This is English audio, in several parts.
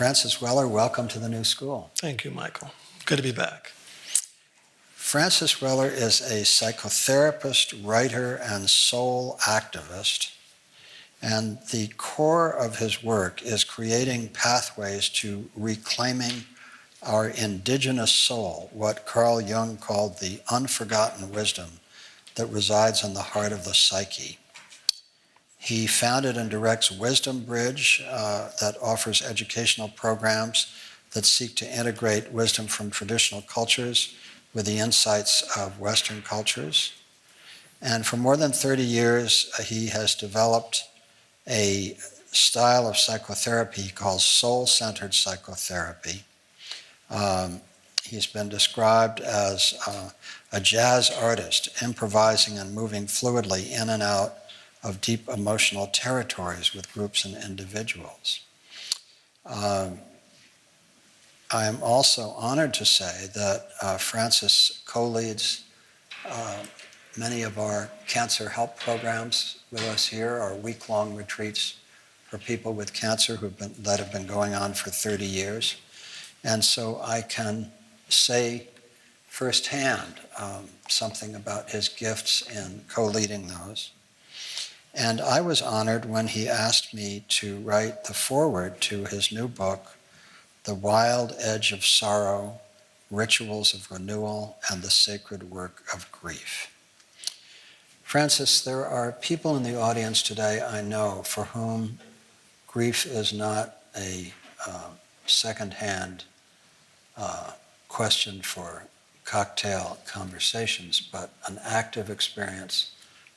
Francis Weller, welcome to the new school. Thank you, Michael. Good to be back. Francis Weller is a psychotherapist, writer, and soul activist. And the core of his work is creating pathways to reclaiming our indigenous soul, what Carl Jung called the unforgotten wisdom that resides in the heart of the psyche. He founded and directs Wisdom Bridge that offers educational programs that seek to integrate wisdom from traditional cultures with the insights of Western cultures. And for more than 30 years, he has developed a style of psychotherapy he calls soul-centered psychotherapy. He's been described as a jazz artist, improvising and moving fluidly in and out of deep emotional territories with groups and individuals. I am also honored to say that Francis co-leads many of our cancer help programs with us here, our week-long retreats for people with cancer that have been going on for 30 years. And so I can say firsthand something about his gifts in co-leading those. And I was honored when he asked me to write the foreword to his new book, The Wild Edge of Sorrow, Rituals of Renewal, and the Sacred Work of Grief. Francis, there are people in the audience today I know for whom grief is not a second-hand question for cocktail conversations, but an active experience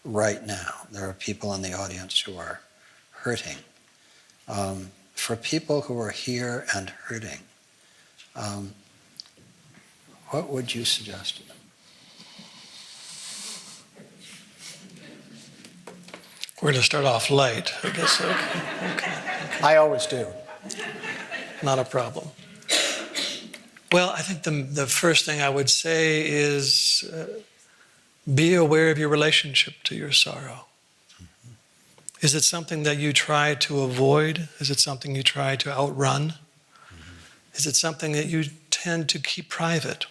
right now. There are people in the audience who are hurting. For people who are here and hurting, what would you suggest to them? We're going to start off light, I guess. Okay. I always do. Not a problem. Well, I think the first thing I would say is be aware of your relationship to your sorrow. Mm-hmm. Is it something that you try to avoid? Is it something you try to outrun? Mm-hmm. Is it something that you tend to keep private?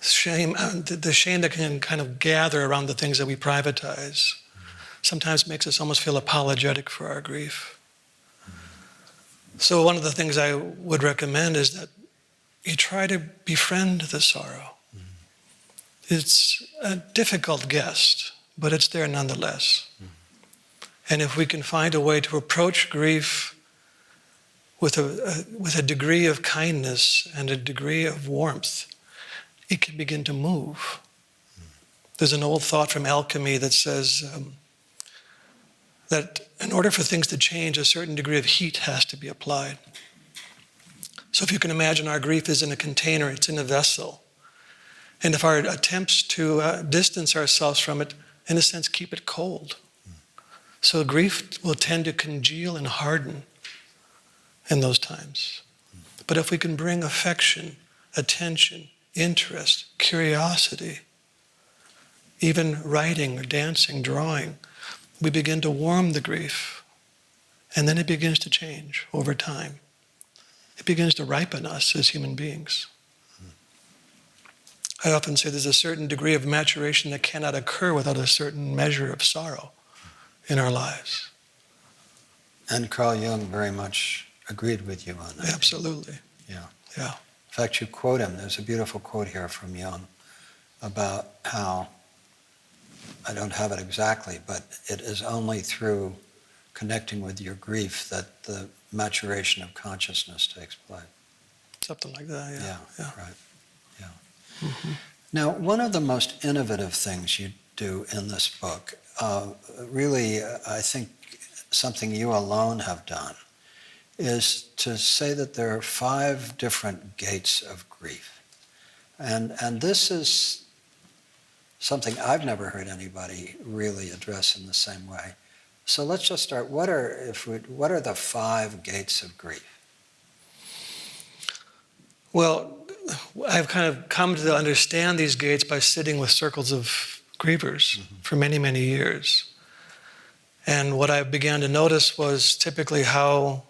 Shame, the shame that can kind of gather around the things that we privatize sometimes makes us almost feel apologetic for our grief. So one of the things I would recommend is that you try to befriend the sorrow. It's a difficult guest, but it's there nonetheless. And if we can find a way to approach grief with a degree of kindness and a degree of warmth, it can begin to move. There's an old thought from alchemy that says that in order for things to change, a certain degree of heat has to be applied. So if you can imagine our grief is in a container, it's in a vessel. And if our attempts to distance ourselves from it, in a sense, keep it cold. So grief will tend to congeal and harden in those times. But if we can bring affection, attention, interest, curiosity, even writing or dancing, drawing, we begin to warm the grief. And then it begins to change over time. It begins to ripen us as human beings. I often say there's a certain degree of maturation that cannot occur without a certain measure of sorrow in our lives. And Carl Jung very much agreed with you on that. Absolutely. Yeah. Yeah. In fact, you quote him. There's a beautiful quote here from Jung about how, I don't have it exactly, but it is only through connecting with your grief that the maturation of consciousness takes place. Something like that, yeah. Right. Yeah. Mm-hmm. Now, one of the most innovative things you do in this book, really, I think something you alone have done, is to say that there are 5 different gates of grief. And this is something I've never heard anybody really address in the same way. So let's just start. What are the 5 gates of grief? Well, I've kind of come to understand these gates by sitting with circles of grievers for many, many years. And what I began to notice was typically how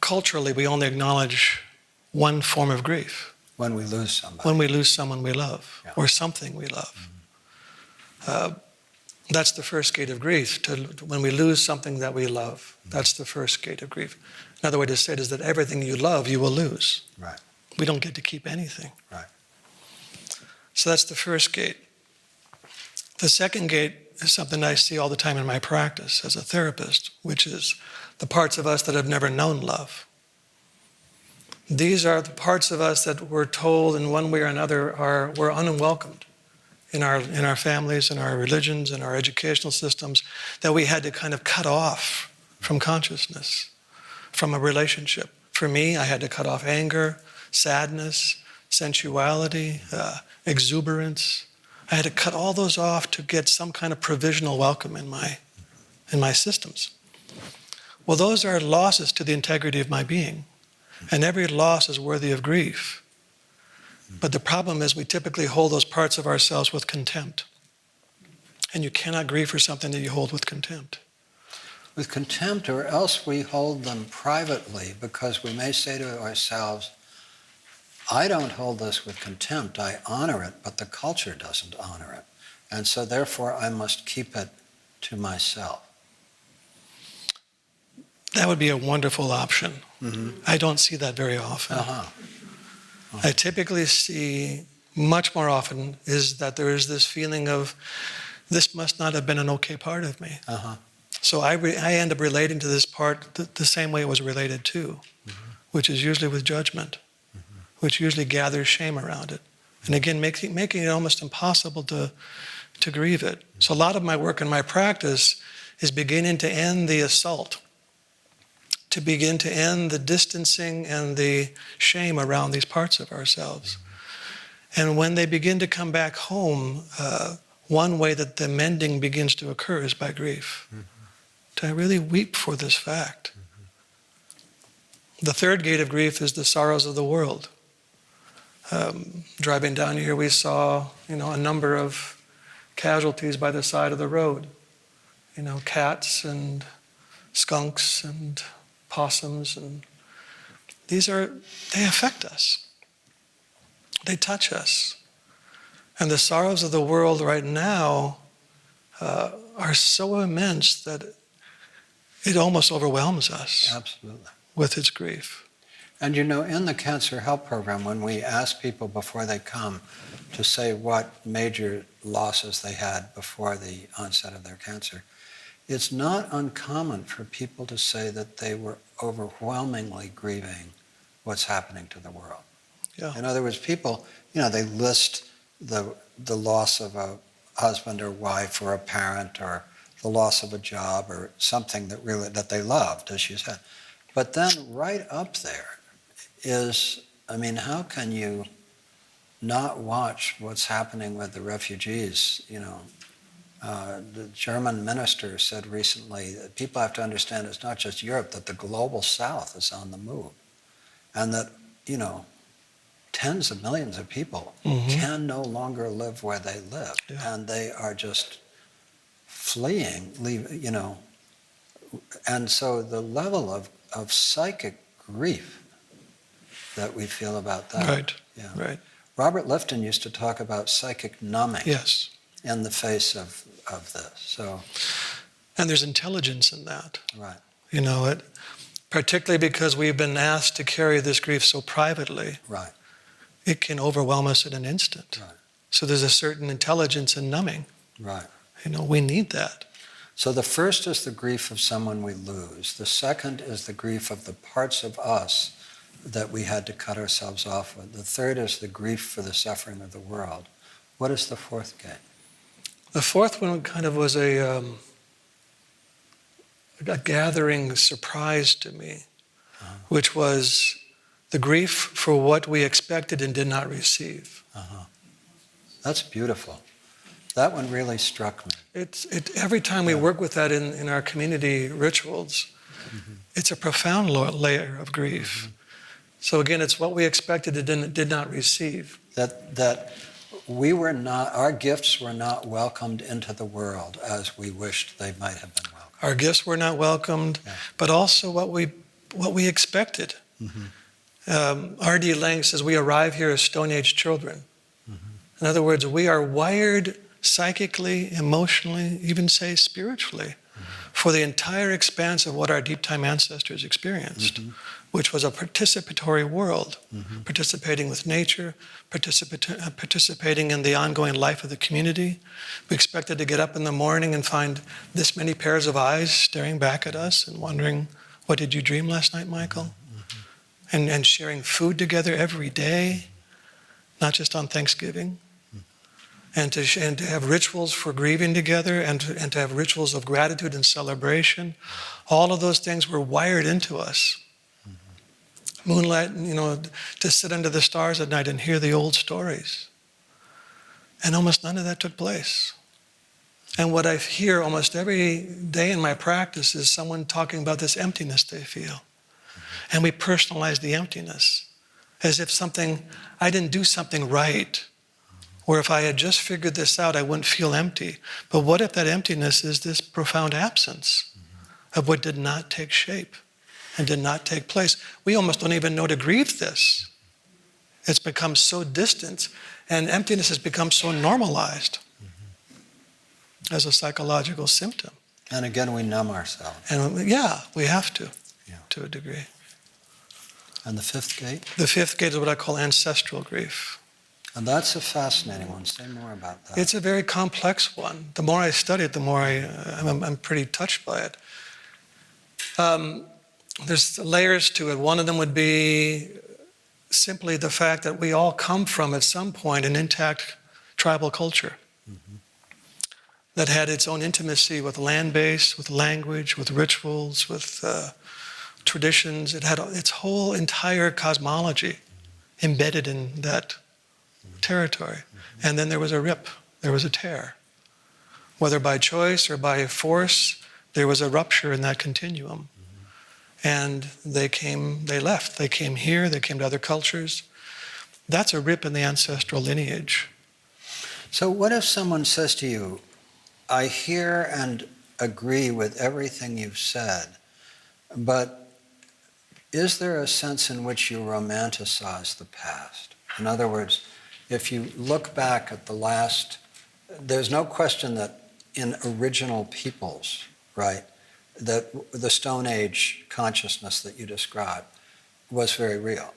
culturally, we only acknowledge one form of grief. When we lose somebody. When we lose someone we love, Yeah. or something we love. That's the first gate of grief. When we lose something that we love, that's the first gate of grief. Another way to say it is that everything you love, you will lose. Right. We don't get to keep anything. Right. So that's the first gate. The second gate is something I see all the time in my practice as a therapist, which is the parts of us that have never known love. These are the parts of us that we're told in one way or another were unwelcomed in our families, in our religions, in our educational systems, that we had to kind of cut off from consciousness, from a relationship. For me, I had to cut off anger, sadness, sensuality, exuberance. I had to cut all those off to get some kind of provisional welcome in my systems. Well, those are losses to the integrity of my being. And every loss is worthy of grief. But the problem is we typically hold those parts of ourselves with contempt. And you cannot grieve for something that you hold with contempt. With contempt, or else we hold them privately, because we may say to ourselves, I don't hold this with contempt, I honor it, but the culture doesn't honor it. And so therefore I must keep it to myself. That would be a wonderful option. Mm-hmm. I don't see that very often. I typically see much more often is that there is this feeling of, this must not have been an okay part of me. So I end up relating to this part the same way it was related to, which is usually with judgment, which usually gathers shame around it. And again, making it almost impossible to grieve it. So a lot of my work in my practice is beginning to end the assault, to begin to end the distancing and the shame around these parts of ourselves. And when they begin to come back home, one way that the mending begins to occur is by grief. To really weep for this fact. The third gate of grief is the sorrows of the world. Driving down here, we saw, a number of casualties by the side of the road. Cats and skunks and possums, and they affect us. They touch us. And the sorrows of the world right now are so immense that it almost overwhelms us. Absolutely. With its grief. And in the Cancer Help Program, when we ask people before they come to say what major losses they had before the onset of their cancer, it's not uncommon for people to say that they were overwhelmingly grieving what's happening to the world. Yeah. In other words, people, they list the loss of a husband or wife or a parent, or the loss of a job, or something that they loved, as you said. But then right up there is, how can you not watch what's happening with the refugees? The German minister said recently that people have to understand it's not just Europe, that the global south is on the move. And that, tens of millions of people can no longer live where they live. Yeah. And they are just fleeing, And so the level of psychic grief that we feel about that. Right, yeah. Right. Robert Lifton used to talk about psychic numbing. Yes. In the face of this. So, and there's intelligence in that. Right. Particularly because we've been asked to carry this grief so privately. Right. It can overwhelm us in an instant. Right. So there's a certain intelligence in numbing. Right. We need that. So the first is the grief of someone we lose. The second is the grief of the parts of us that we had to cut ourselves off with. The third is the grief for the suffering of the world. What is the fourth gate? The fourth one kind of was a gathering surprise to me, which was the grief for what we expected and did not receive. That's beautiful. That one really struck me. Every time we work with that in our community rituals, it's a profound layer of grief. So again, it's what we expected and did not receive. That our gifts were not welcomed into the world as we wished they might have been welcomed. Our gifts were not welcomed, but also what what we expected. R.D. Laing says we arrive here as Stone Age children. In other words, we are wired psychically, emotionally, even say spiritually, for the entire expanse of what our deep time ancestors experienced, which was a participatory world, participating with nature, participating in the ongoing life of the community. We expected to get up in the morning and find this many pairs of eyes staring back at us and wondering, what did you dream last night, Michael? And sharing food together every day, not just on Thanksgiving. And to have rituals for grieving together, and to have rituals of gratitude and celebration. All of those things were wired into us. Moonlight, to sit under the stars at night and hear the old stories. And almost none of that took place. And what I hear almost every day in my practice is someone talking about this emptiness they feel. And we personalize the emptiness as if I didn't do something right. Or if I had just figured this out, I wouldn't feel empty. But what if that emptiness is this profound absence of what did not take shape and did not take place? We almost don't even know to grieve this. It's become so distant, and emptiness has become so normalized as a psychological symptom. And again, we numb ourselves. And we have to a degree. And the fifth gate? The fifth gate is what I call ancestral grief. And that's a fascinating one. Say more about that. It's a very complex one. The more I study it, the more I'm pretty touched by it. There's layers to it. One of them would be simply the fact that we all come from, at some point, an intact tribal culture that had its own intimacy with land base, with language, with rituals, with traditions. It had its whole entire cosmology embedded in that territory. And then there was a rip, there was a tear. Whether by choice or by force, there was a rupture in that continuum. And they left. They came here, they came to other cultures. That's a rip in the ancestral lineage. So what if someone says to you, I hear and agree with everything you've said, but is there a sense in which you romanticize the past? In other words, if you look back at the last, there's no question that in original peoples, right, that the Stone Age consciousness that you described was very real.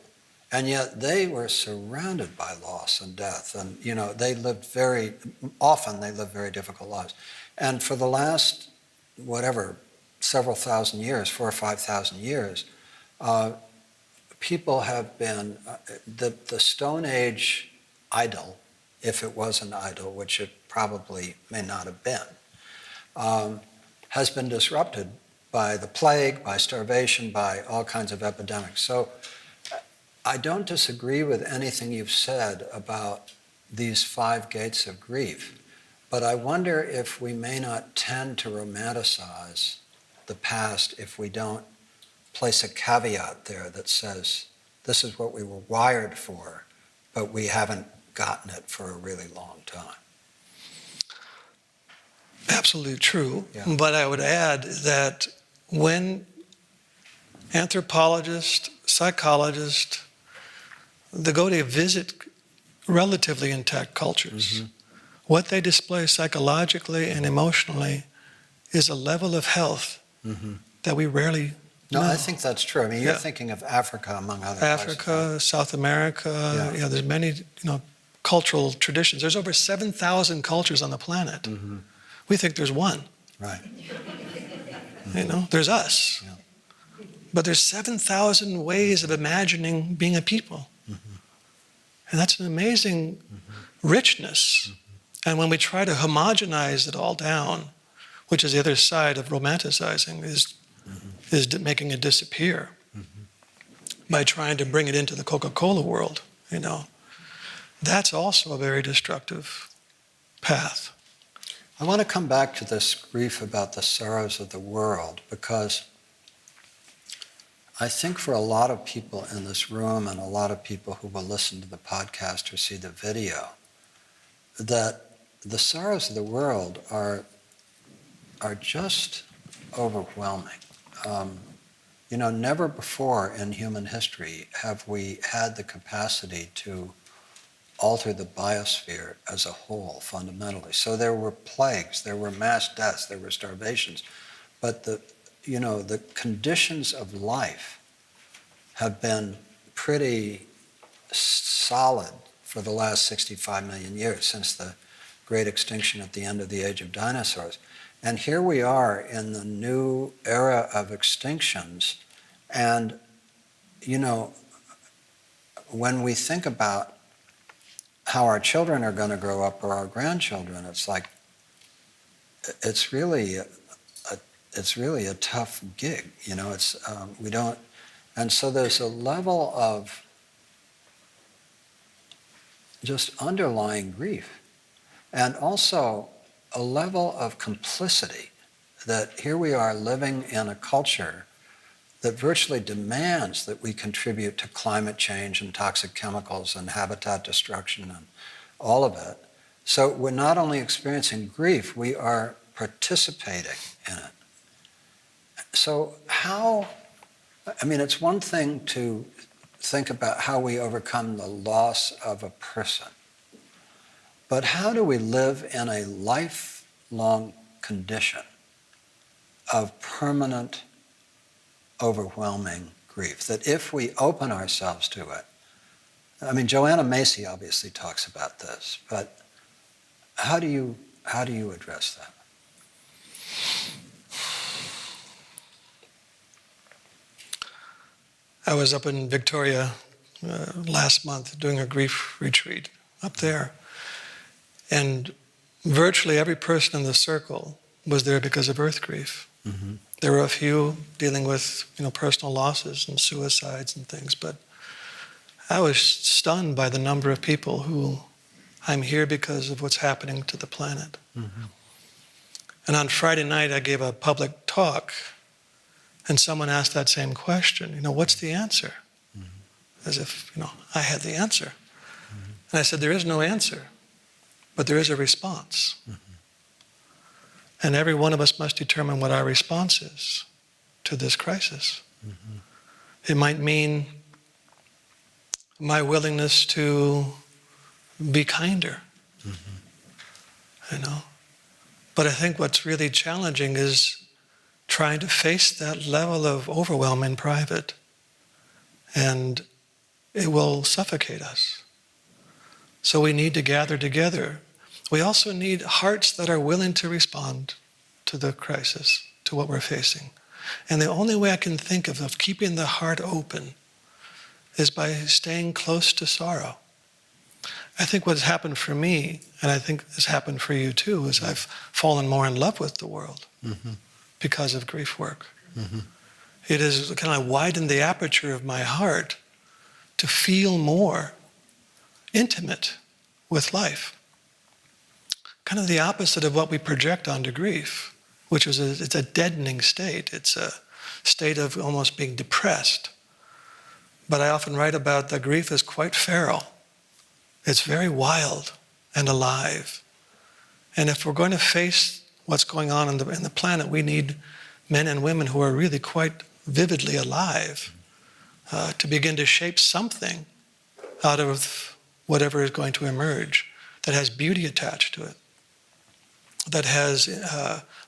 And yet they were surrounded by loss and death. And, they lived very difficult lives. And for the last, several thousand years, 4,000 or 5,000 years, people have been, the Stone Age idol, if it was an idol, which it probably may not have been, has been disrupted by the plague, by starvation, by all kinds of epidemics. So I don't disagree with anything you've said about these 5 gates of grief, but I wonder if we may not tend to romanticize the past if we don't place a caveat there that says this is what we were wired for, but we haven't gotten it for a really long time. Absolutely true. Yeah. But I would add that when anthropologists, psychologists, they go to visit relatively intact cultures, what they display psychologically and emotionally is a level of health that we rarely know. I think that's true. I mean, you're thinking of Africa among other Africa, places. South America, there's many, cultural traditions. There's over 7,000 cultures on the planet. We think there's one. Right. There's us. Yeah. But there's 7,000 ways of imagining being a people. And that's an amazing richness. And when we try to homogenize it all down, which is the other side of romanticizing, is making it disappear by trying to bring it into the Coca-Cola world, That's also a very destructive path. I want to come back to this grief about the sorrows of the world, because I think for a lot of people in this room and a lot of people who will listen to the podcast or see the video, that the sorrows of the world are just overwhelming. never before in human history have we had the capacity to alter the biosphere as a whole fundamentally. So there were plagues, there were mass deaths, there were starvations, but the conditions of life have been pretty solid for the last 65 million years, since the great extinction at the end of the age of dinosaurs. And here we are in the new era of extinctions. And, when we think about how our children are going to grow up or our grandchildren, it's like, it's really a tough gig. We don't, and so there's a level of just underlying grief, and also a level of complicity that here we are living in a culture that virtually demands that we contribute to climate change and toxic chemicals and habitat destruction and all of it. So we're not only experiencing grief, we are participating in it. So it's one thing to think about how we overcome the loss of a person, but how do we live in a lifelong condition of permanent, overwhelming grief, that if we open ourselves to it, Joanna Macy obviously talks about this, but how do you address that? I was up in Victoria last month doing a grief retreat up there. And virtually every person in the circle was there because of earth grief. Mm-hmm. There were a few dealing with personal losses and suicides and things, but I was stunned by the number of people who, I'm here because of what's happening to the planet. Mm-hmm. And on Friday night I gave a public talk, and someone asked that same question, what's the answer? Mm-hmm. As if, I had the answer. Mm-hmm. And I said, there is no answer, but there is a response. Mm-hmm. And every one of us must determine what our response is to this crisis. Mm-hmm. It might mean my willingness to be kinder, mm-hmm. But I think what's really challenging is trying to face that level of overwhelm in private, and it will suffocate us. So we need to gather together. We also need hearts that are willing to respond to the crisis, to what we're facing. And the only way I can think of keeping the heart open is by staying close to sorrow. I think what's happened for me, and I think has happened for you too, is I've fallen more in love with the world. Mm-hmm. Because of grief work. Mm-hmm. It has kind of widened the aperture of my heart to feel more intimate with life. Kind of the opposite of what we project onto grief, which is it's a deadening state. It's a state of almost being depressed. But I often write about that grief is quite feral. It's very wild and alive. And if we're going to face what's going on in the planet, we need men and women who are really quite vividly alive to begin to shape something out of whatever is going to emerge that has beauty attached to it, that has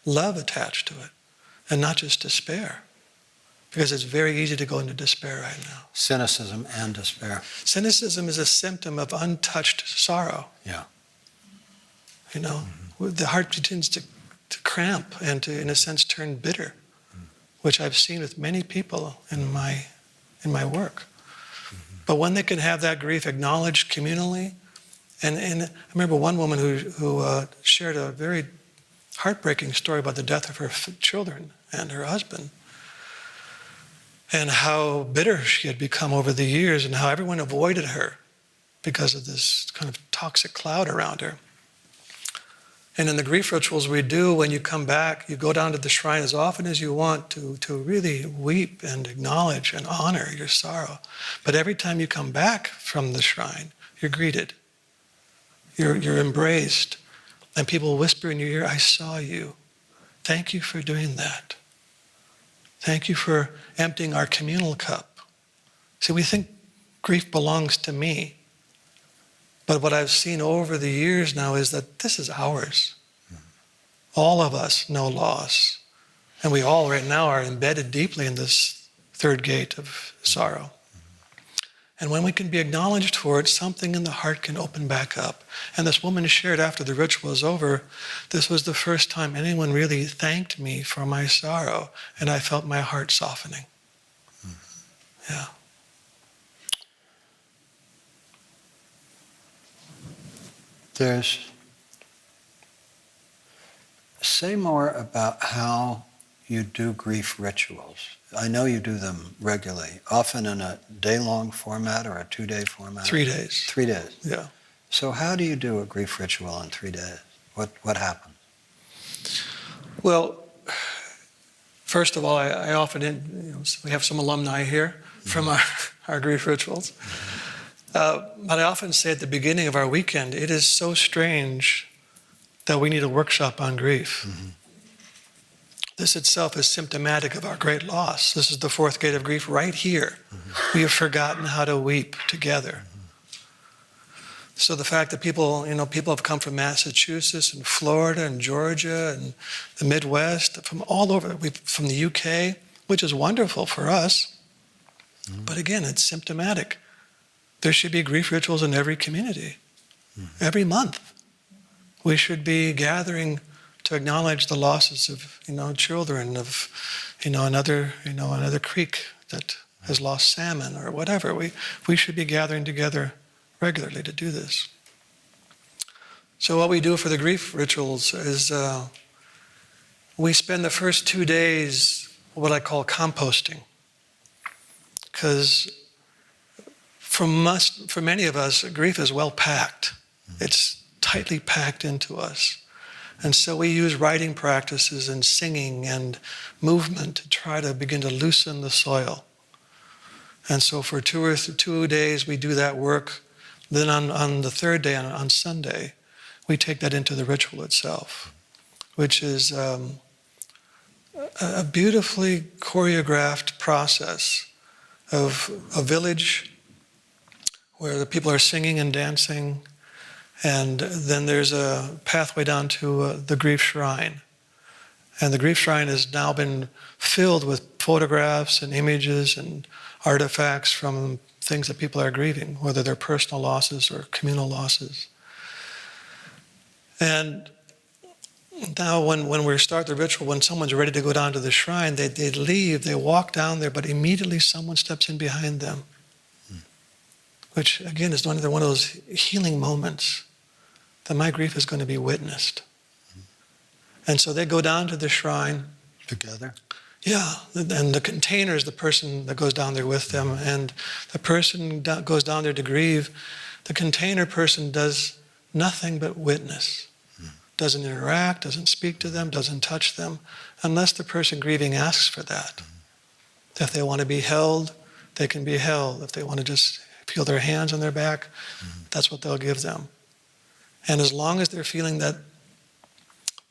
love attached to it, and not just despair. Because it's very easy to go into despair right now. Cynicism and despair. Cynicism is a symptom of untouched sorrow. Yeah. Mm-hmm. The heart tends to cramp and to, in a sense, turn bitter, which I've seen with many people in my work. Mm-hmm. But when they can have that grief acknowledged communally, and I remember one woman who shared a very heartbreaking story about the death of her children and her husband, and how bitter she had become over the years, and how everyone avoided her because of this kind of toxic cloud around her. And in the grief rituals we do, when you come back, you go down to the shrine as often as you want to really weep and acknowledge and honor your sorrow. But every time you come back from the shrine, you're greeted. You're embraced. And people whisper in your ear, I saw you. Thank you for doing that. Thank you for emptying our communal cup. See, we think grief belongs to me. But what I've seen over the years now is that this is ours. All of us know loss. And we all right now are embedded deeply in this third gate of sorrow. And when we can be acknowledged for it, something in the heart can open back up. And this woman shared after the ritual was over, this was the first time anyone really thanked me for my sorrow, and I felt my heart softening. Yeah. Say more about how you do grief rituals. I know you do them regularly, often in a day-long format or a 2-day format. 3 days. 3 days. Yeah. So how do you do a grief ritual in 3 days? What happens? Well, first of all, I often, we have some alumni here from our grief rituals. But I often say at the beginning of our weekend, it is so strange that we need a workshop on grief. Mm-hmm. This itself is symptomatic of our great loss. This is the fourth gate of grief right here. Mm-hmm. We have forgotten how to weep together. Mm-hmm. So the fact that people have come from Massachusetts and Florida and Georgia and the Midwest, from all over, from the UK, which is wonderful for us. Mm-hmm. But again, it's symptomatic. There should be grief rituals in every community, every month. We should be gathering to acknowledge the losses of, children, of, another creek that has lost salmon or whatever. We should be gathering together regularly to do this. So what we do for the grief rituals is we spend the first 2 days what I call composting, because for many of us, grief is well packed. It's tightly packed into us. And so we use writing practices and singing and movement to try to begin to loosen the soil. And so for 2 days, we do that work. Then on the third day, on Sunday, we take that into the ritual itself, which is a beautifully choreographed process of a village where the people are singing and dancing, and then there's a pathway down to the grief shrine. And the grief shrine has now been filled with photographs and images and artifacts from things that people are grieving, whether they're personal losses or communal losses. And now when we start the ritual, when someone's ready to go down to the shrine, they leave, they walk down there, but immediately someone steps in behind them. Which, again, is another one of those healing moments that my grief is going to be witnessed. And so they go down to the shrine. Together? Yeah, and the container is the person that goes down there with them, and the person goes down there to grieve. The container person does nothing but witness. Doesn't interact, doesn't speak to them, doesn't touch them, unless the person grieving asks for that. If they want to be held, they can be held. If they want to just feel their hands on their back, that's what they'll give them. And as long as they're feeling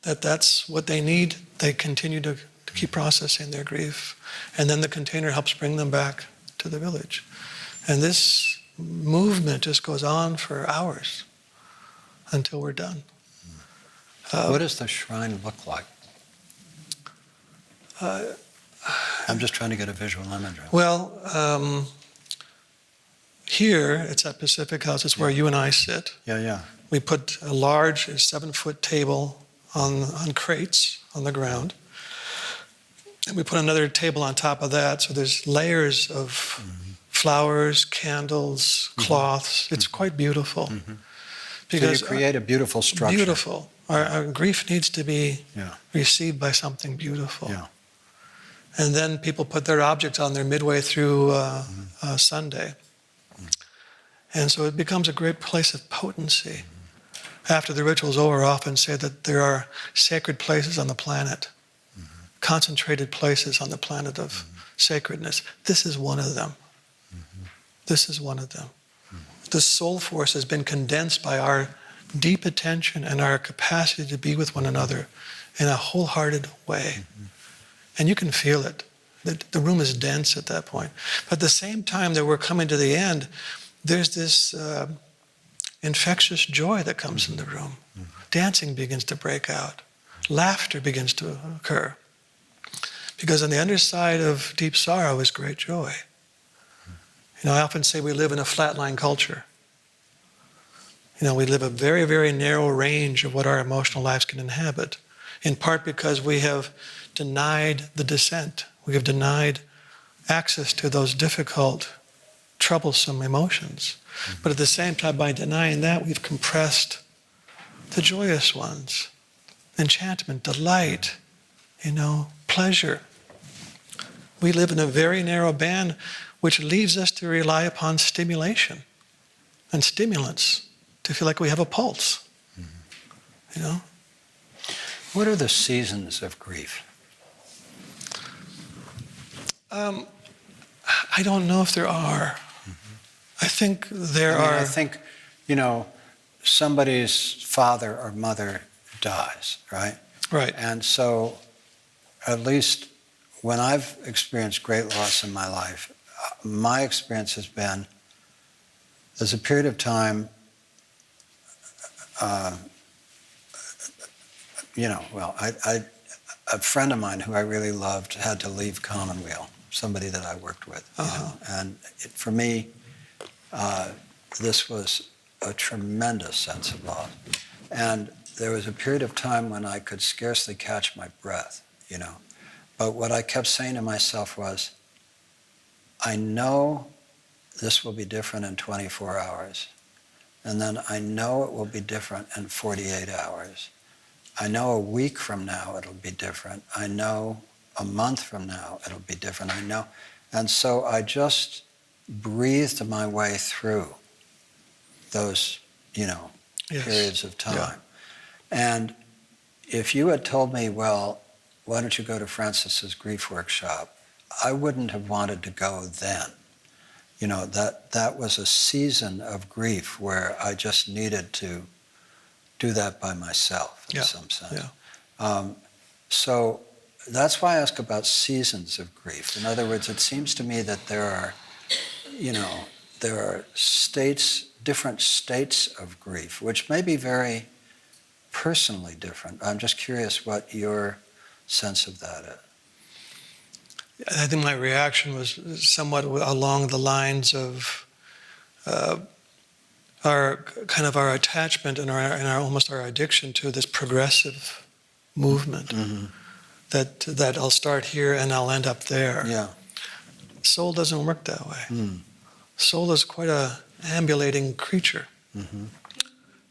that's what they need, they continue to keep processing their grief. And then the container helps bring them back to the village. And this movement just goes on for hours until we're done. What does the shrine look like? I'm just trying to get a visual image of it. Well, here, it's at Pacific House. It's where you and I sit. Yeah. We put a large 7-foot table on crates on the ground. And we put another table on top of that. So there's layers of flowers, candles, cloths. It's quite beautiful. Because so you create a beautiful structure. Beautiful. Our grief needs to be received by something beautiful. Yeah. And then people put their objects on there midway through Sunday. And so it becomes a great place of potency. After the ritual's over, I often say that there are sacred places on the planet, concentrated places on the planet of sacredness. This is one of them. This is one of them. The soul force has been condensed by our deep attention and our capacity to be with one another in a wholehearted way. And you can feel it. The room is dense at that point. But at the same time that we're coming to the end, there's this infectious joy that comes in the room. Dancing begins to break out. Laughter begins to occur. Because on the underside of deep sorrow is great joy. I often say we live in a flatline culture. We live a very, very narrow range of what our emotional lives can inhabit, in part because we have denied the descent. We have denied access to those difficult, troublesome emotions. But at the same time, by denying that, we've compressed the joyous ones. Enchantment, delight, pleasure. We live in a very narrow band, which leaves us to rely upon stimulation and stimulants to feel like we have a pulse. What are the seasons of grief? I don't know if there are. I think there are. I think, somebody's father or mother dies, right? Right. And so, at least when I've experienced great loss in my life, my experience has been there's a period of time, a friend of mine who I really loved had to leave Commonweal, somebody that I worked with, and for me, this was a tremendous sense of loss. And there was a period of time when I could scarcely catch my breath, But what I kept saying to myself was, I know this will be different in 24 hours. And then I know it will be different in 48 hours. I know a week from now it'll be different. I know a month from now it'll be different. I know. And so I just breathed my way through those, periods of time. Yeah. And if you had told me, well, why don't you go to Francis's grief workshop, I wouldn't have wanted to go then. That was a season of grief where I just needed to do that by myself in some sense. Yeah. So that's why I ask about seasons of grief. In other words, it seems to me that there are different states of grief, which may be very personally different. I'm just curious what your sense of that is. I think my reaction was somewhat along the lines of our attachment and our almost our addiction to this progressive movement. That I'll start here and I'll end up there. Yeah. Soul doesn't work that way. Soul is quite a ambulating creature.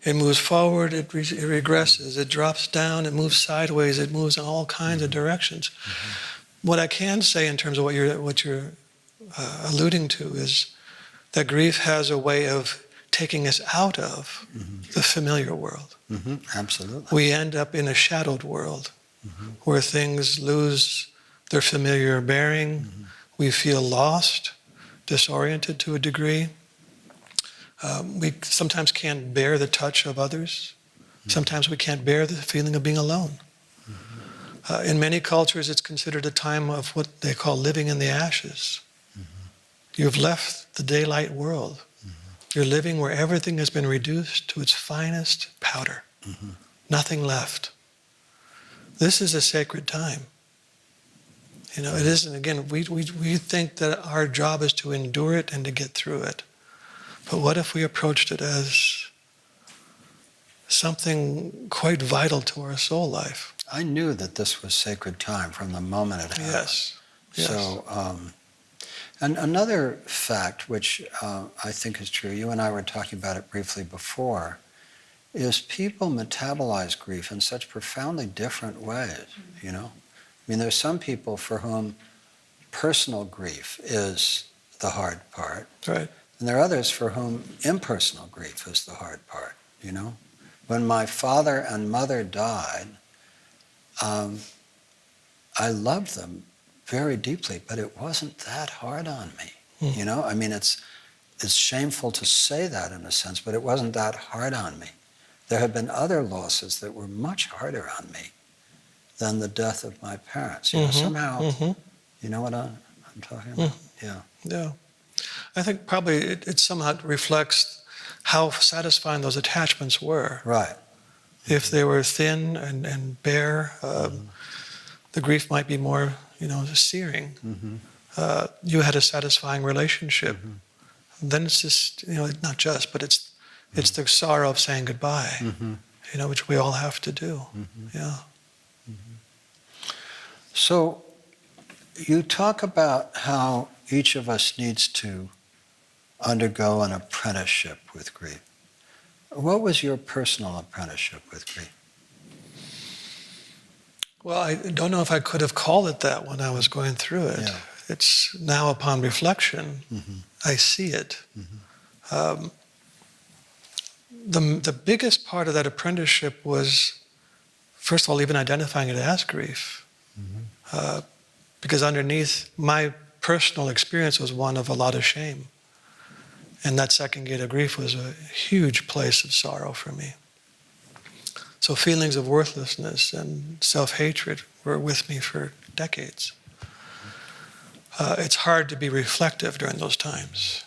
It moves forward, it regresses, it drops down, it moves sideways, it moves in all kinds of directions. What I can say in terms of what you're alluding to is that grief has a way of taking us out of the familiar world. Absolutely. We end up in a shadowed world where things lose their familiar bearing. We feel lost, disoriented to a degree. We sometimes can't bear the touch of others. Sometimes we can't bear the feeling of being alone. In many cultures, it's considered a time of what they call living in the ashes. You've left the daylight world. You're living where everything has been reduced to its finest powder. Nothing left. This is a sacred time. It isn't, again, we think that our job is to endure it and to get through it. But what if we approached it as something quite vital to our soul life? I knew that this was sacred time from the moment it happened. Yes. So, and another fact, which I think is true, you and I were talking about it briefly before, is people metabolize grief in such profoundly different ways, there's some people for whom personal grief is the hard part. Right. And there are others for whom impersonal grief is the hard part, When my father and mother died, I loved them very deeply, but it wasn't that hard on me. It's shameful to say that in a sense, but it wasn't that hard on me. There have been other losses that were much harder on me than the death of my parents. Somehow You know what I'm talking about? Yeah. Yeah. I think probably it somehow reflects how satisfying those attachments were. Right. If they were thin and bare, the grief might be more, searing. You had a satisfying relationship. Then it's just, not just, but it's the sorrow of saying goodbye, which we all have to do. Yeah. So you talk about how each of us needs to undergo an apprenticeship with grief. What was your personal apprenticeship with grief? Well, I don't know if I could have called it that when I was going through it. Yeah. It's now upon reflection, I see it. The biggest part of that apprenticeship was, first of all, even identifying it as grief. Because underneath my personal experience was one of a lot of shame. And that second gate of grief was a huge place of sorrow for me. So feelings of worthlessness and self-hatred were with me for decades. It's hard to be reflective during those times.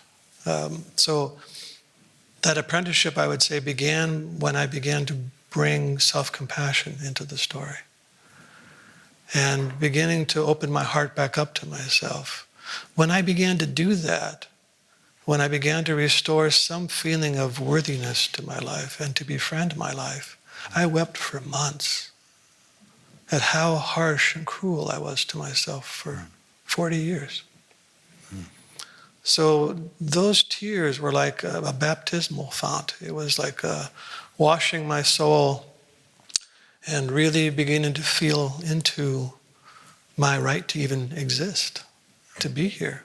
So that apprenticeship, I would say, began when I began to bring self-compassion into the story. And beginning to open my heart back up to myself. When I began to do that, when I began to restore some feeling of worthiness to my life and to befriend my life, I wept for months at how harsh and cruel I was to myself for 40 years. So those tears were like a baptismal font. It was like washing my soul and really beginning to feel into my right to even exist, to be here.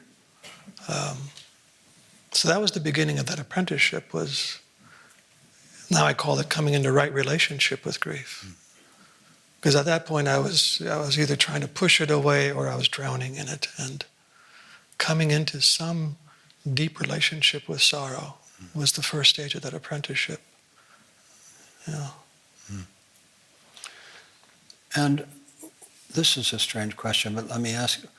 So that was the beginning of that apprenticeship, was, now I call it coming into right relationship with grief. Because at that point I was either trying to push it away or I was drowning in it. And coming into some deep relationship with sorrow was the first stage of that apprenticeship. Yeah. And this is a strange question, but let me ask you,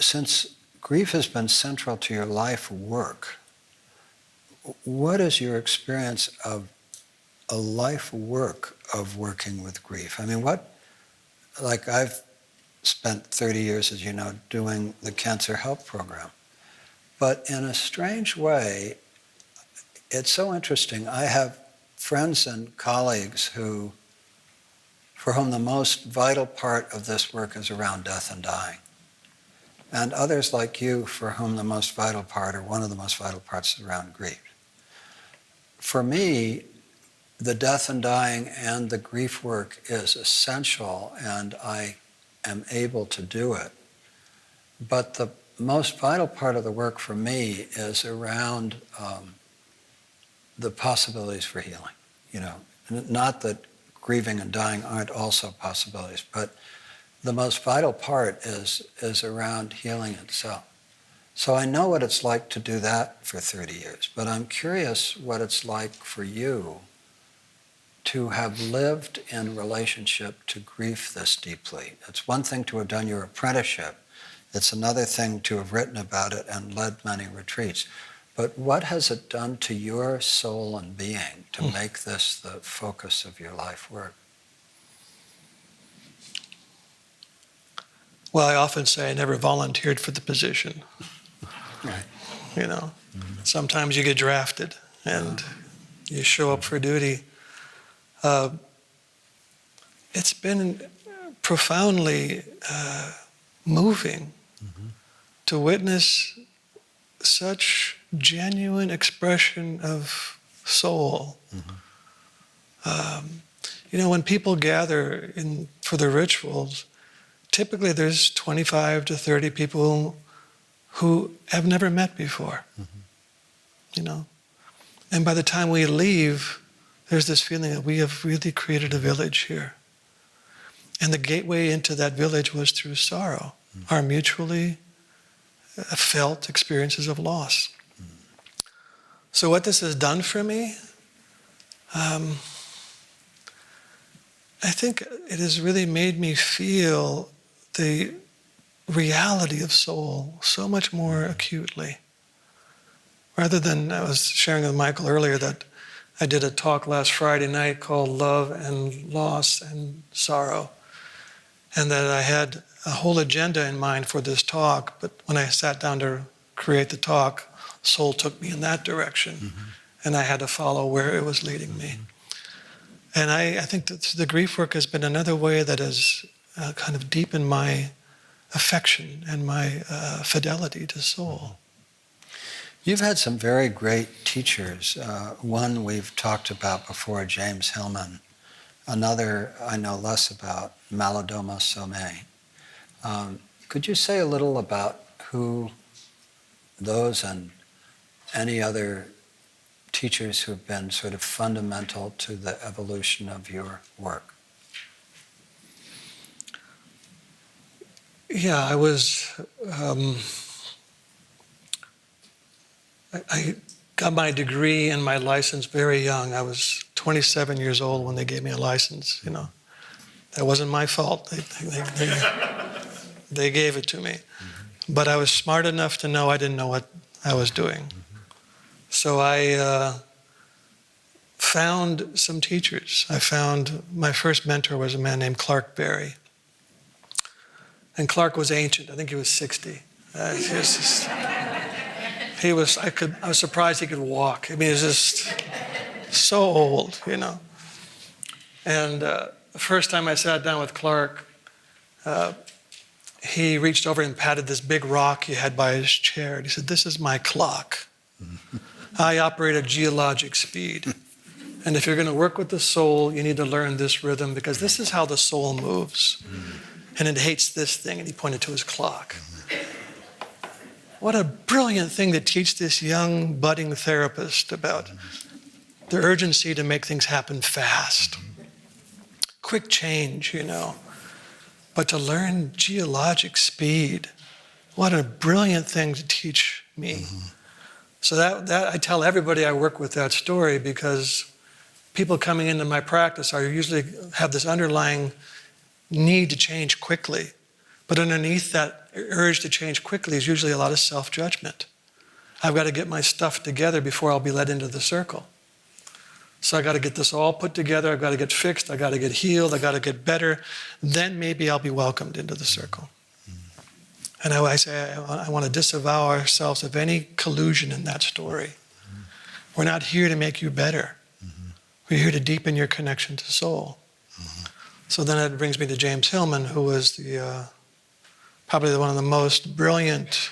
since grief has been central to your life work, what is your experience of a life work of working with grief? I mean, I've spent 30 years, as you know, doing the Cancer Help Program. But in a strange way, it's so interesting. I have friends and colleagues for whom the most vital part of this work is around death and dying. And others like you for whom the most vital part, or one of the most vital parts, is around grief. For me, the death and dying and the grief work is essential, and I am able to do it. But the most vital part of the work for me is around the possibilities for healing. Not that grieving and dying aren't also possibilities, but the most vital part is around healing itself. So I know what it's like to do that for 30 years, but I'm curious what it's like for you to have lived in relationship to grief this deeply. It's one thing to have done your apprenticeship. It's another thing to have written about it and led many retreats. But what has it done to your soul and being to make this the focus of your life work? Well, I often say I never volunteered for the position. Right. Sometimes you get drafted and you show up for duty. It's been profoundly moving to witness such genuine expression of soul. When people gather for the rituals, typically there's 25 to 30 people who have never met before. And by the time we leave, there's this feeling that we have really created a village here. And the gateway into that village was through sorrow, our mutually felt experiences of loss. So what this has done for me, I think it has really made me feel reality of soul so much more acutely. Rather than, I was sharing with Michael earlier that I did a talk last Friday night called Love and Loss and Sorrow, and that I had a whole agenda in mind for this talk, but when I sat down to create the talk, soul took me in that direction, and I had to follow where it was leading me. And I think that the grief work has been another way that has kind of deepened my affection and my fidelity to soul. You've had some very great teachers. One we've talked about before, James Hillman. Another I know less about, Malidoma Somé. Could you say a little about who those and any other teachers who've been sort of fundamental to the evolution of your work? Yeah, I was, I got my degree and my license very young. I was 27 years old when they gave me a license, you know. That wasn't my fault. They gave it to me. But I was smart enough to know I didn't know what I was doing. So I found some teachers. I found, my first mentor was a man named Clark Berry. And Clark was ancient. I think he was 60. I was surprised he could walk. I mean, he was just so old, you know. And the first time I sat down with Clark, he reached over and patted this big rock he had by his chair. And he said, "This is my clock. I operate at geologic speed. And if you're going to work with the soul, you need to learn this rhythm because this is how the soul moves. And it hates this thing." And he pointed to his clock. What a brilliant thing to teach this young, budding therapist about the urgency to make things happen fast. Quick change, you know. But to learn geologic speed, what a brilliant thing to teach me. So that I tell everybody I work with that story because people coming into my practice are usually have this underlying need to change quickly. But underneath that urge to change quickly is usually a lot of self-judgment. I've got to get my stuff together before I'll be let into the circle. So I got to get this all put together. I've got to get fixed. I got to get healed. I got to get better. Then maybe I'll be welcomed into the circle. And I say I want to disavow ourselves of any collusion in that story. We're not here to make you better. We're here to deepen your connection to soul. So then that brings me to James Hillman, who was probably one of the most brilliant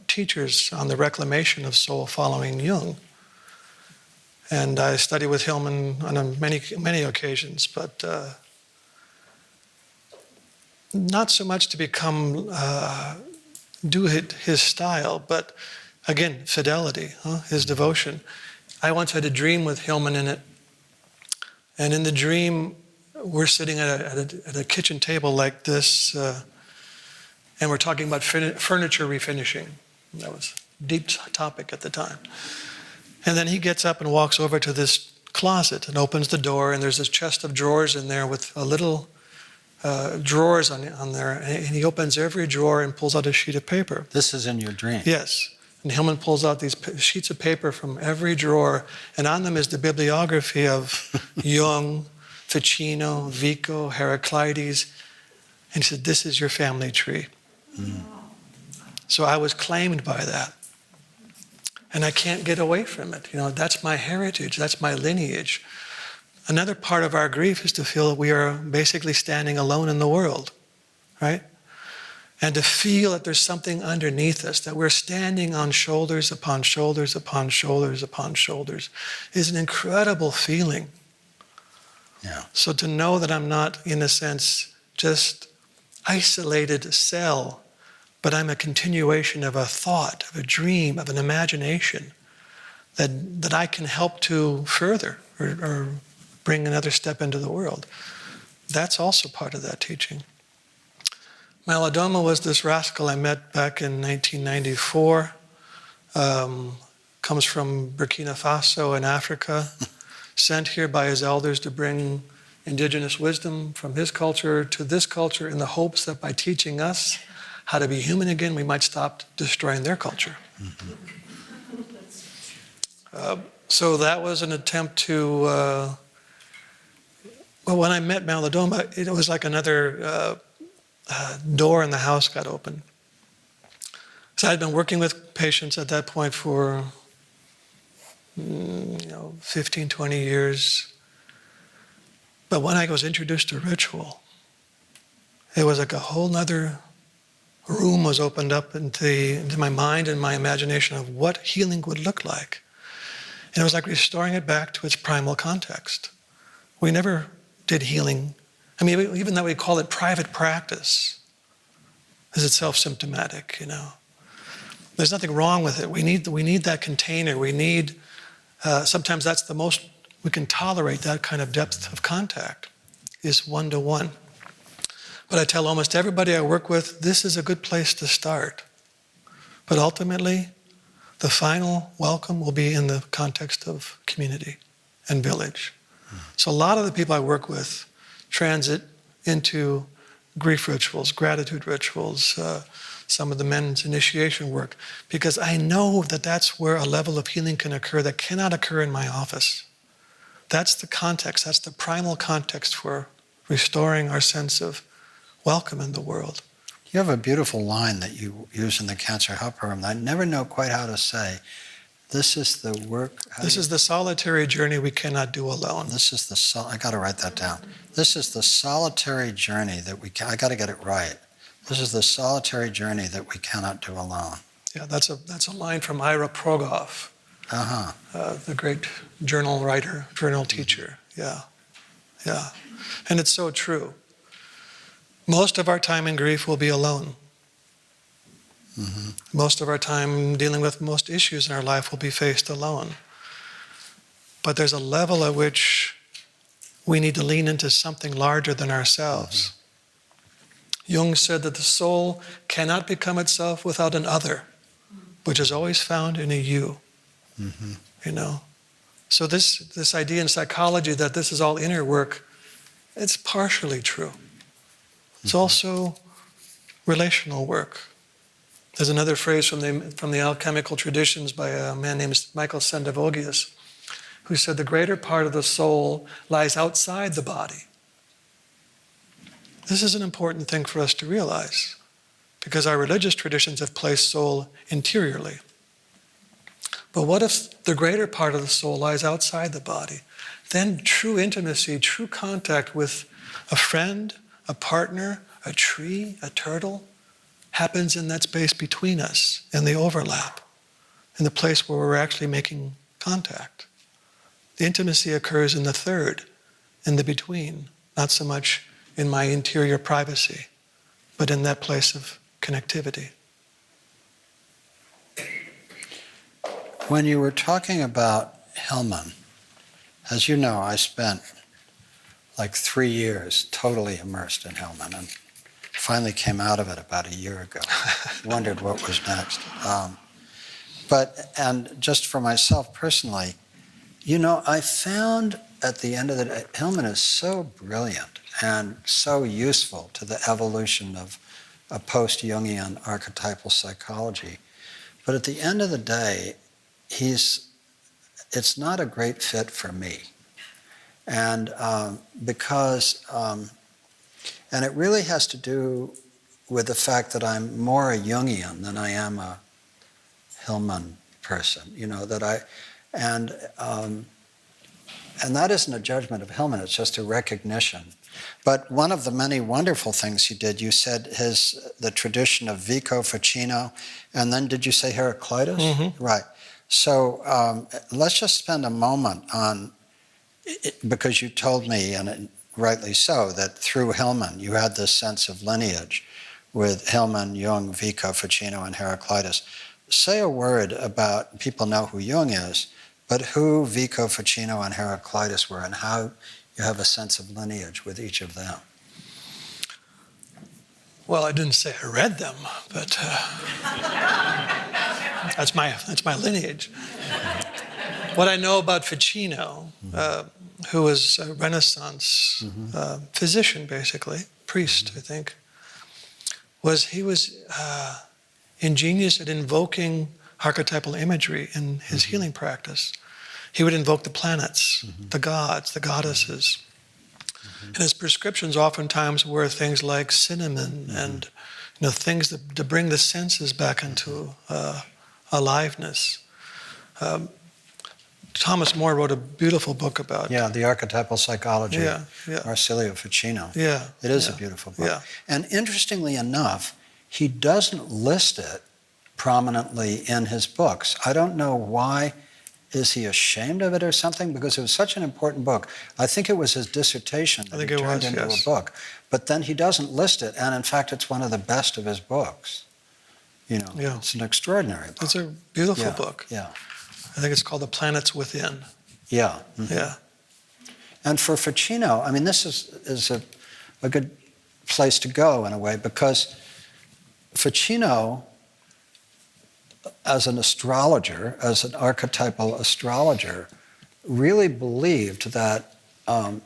teachers on the reclamation of soul following Jung. And I studied with Hillman on many occasions, but not so much to become, do his style, but again, fidelity, his devotion. I once had a dream with Hillman in it, and in the dream, we're sitting at a kitchen table like this, and we're talking about furniture refinishing. That was a deep topic at the time. And then he gets up and walks over to this closet and opens the door, and there's this chest of drawers in there with a little drawers on there, and he opens every drawer and pulls out a sheet of paper. This is in your dream? Yes. And Hillman pulls out these sheets of paper from every drawer, and on them is the bibliography of Jung, Ficino, Vico, Heraclides. And he said, "This is your family tree." So I was claimed by that. And I can't get away from it. You know, that's my heritage, that's my lineage. Another part of our grief is to feel that we are basically standing alone in the world, right? And to feel that there's something underneath us, that we're standing on shoulders upon shoulders upon shoulders upon shoulders, is an incredible feeling. Yeah. So to know that I'm not, in a sense, just isolated cell, but I'm a continuation of a thought, of a dream, of an imagination that I can help to further or bring another step into the world. That's also part of that teaching. Malidoma was this rascal I met back in 1994. Comes from Burkina Faso in Africa, sent here by his elders to bring indigenous wisdom from his culture to this culture in the hopes that by teaching us how to be human again, we might stop destroying their culture. So that was an attempt to, well, when I met Malidoma, it was like another door in the house got opened. So I'd been working with patients at that point for 15, 20 years. But when I was introduced to ritual, it was like a whole nother room was opened up into my mind and my imagination of what healing would look like. And it was like restoring it back to its primal context. We never did healing. I mean, even though we call it private practice, is itself symptomatic, There's nothing wrong with it. We need that container. We need, sometimes that's the most we can tolerate, that kind of depth of contact, is one-to-one. But I tell almost everybody I work with, this is a good place to start. But ultimately, the final welcome will be in the context of community and village. So a lot of the people I work with transit into grief rituals, gratitude rituals, some of the men's initiation work, because I know that that's where a level of healing can occur that cannot occur in my office. That's the context, that's the primal context for restoring our sense of welcome in the world. You have a beautiful line that you use in the Cancer Help Program that I never know quite how to say. This is the work... This is the solitary journey we cannot do alone. I got to write that down. This is the solitary journey that I got to get it right. This is the solitary journey that we cannot do alone. Yeah, that's a line from Ira Progoff, the great journal writer, journal teacher. Yeah. And it's so true. Most of our time in grief will be alone. Mm-hmm. Most of our time dealing with most issues in our life will be faced alone. But there's a level at which we need to lean into something larger than ourselves. Mm-hmm. Jung said that the soul cannot become itself without an other, which is always found in a you. Mm-hmm. So this idea in psychology that this is all inner work, it's partially true. It's also relational work. There's another phrase from the alchemical traditions by a man named Michael Sendivogius, who said the greater part of the soul lies outside the body. This is an important thing for us to realize, because our religious traditions have placed soul interiorly. But what if the greater part of the soul lies outside the body? Then true intimacy, true contact with a friend, a partner, a tree, a turtle, happens in that space between us, in the overlap, in the place where we're actually making contact. The intimacy occurs in the third, in the between, not so much in my interior privacy, but in that place of connectivity. When you were talking about Hillman, as you know, I spent like 3 years totally immersed in Hillman and finally came out of it about a year ago. Wondered what was next. And just for myself personally, I found at the end of the day, Hillman is so brilliant and so useful to the evolution of a post-Jungian archetypal psychology. But at the end of the day, it's not a great fit for me. And and it really has to do with the fact that I'm more a Jungian than I am a Hillman person. And that isn't a judgment of Hillman, it's just a recognition. But one of the many wonderful things he did, you said the tradition of Vico Ficino, and then did you say Heraclitus? Mm-hmm. Right. So let's just spend a moment on, because you told me, and rightly so, that through Hillman you had this sense of lineage with Hillman, Jung, Vico, Ficino, and Heraclitus. Say a word about, people know who Jung is, but who Vico, Ficino, and Heraclitus were and how you have a sense of lineage with each of them. Well, I didn't say I read them, but that's my lineage. What I know about Ficino, who was a Renaissance physician, basically, priest, I think, he was ingenious at invoking archetypal imagery in his healing practice. He would invoke the planets, the gods, the goddesses. And his prescriptions oftentimes were things like cinnamon and things to bring the senses back into aliveness. Thomas More wrote a beautiful book about... Yeah, The Archetypal Psychology, yeah. Marsilio Ficino. Yeah. It is a beautiful book. Yeah. And interestingly enough, he doesn't list it prominently in his books. I don't know why. Is he ashamed of it or something? Because it was such an important book. I think it was his dissertation that he turned into a book. But then he doesn't list it, and in fact, it's one of the best of his books. It's an extraordinary book. It's a beautiful book. Yeah. I think it's called The Planets Within. Yeah. Yeah. And for Ficino, I mean, this is a good place to go in a way, because Ficino, as an astrologer, as an archetypal astrologer, really believed that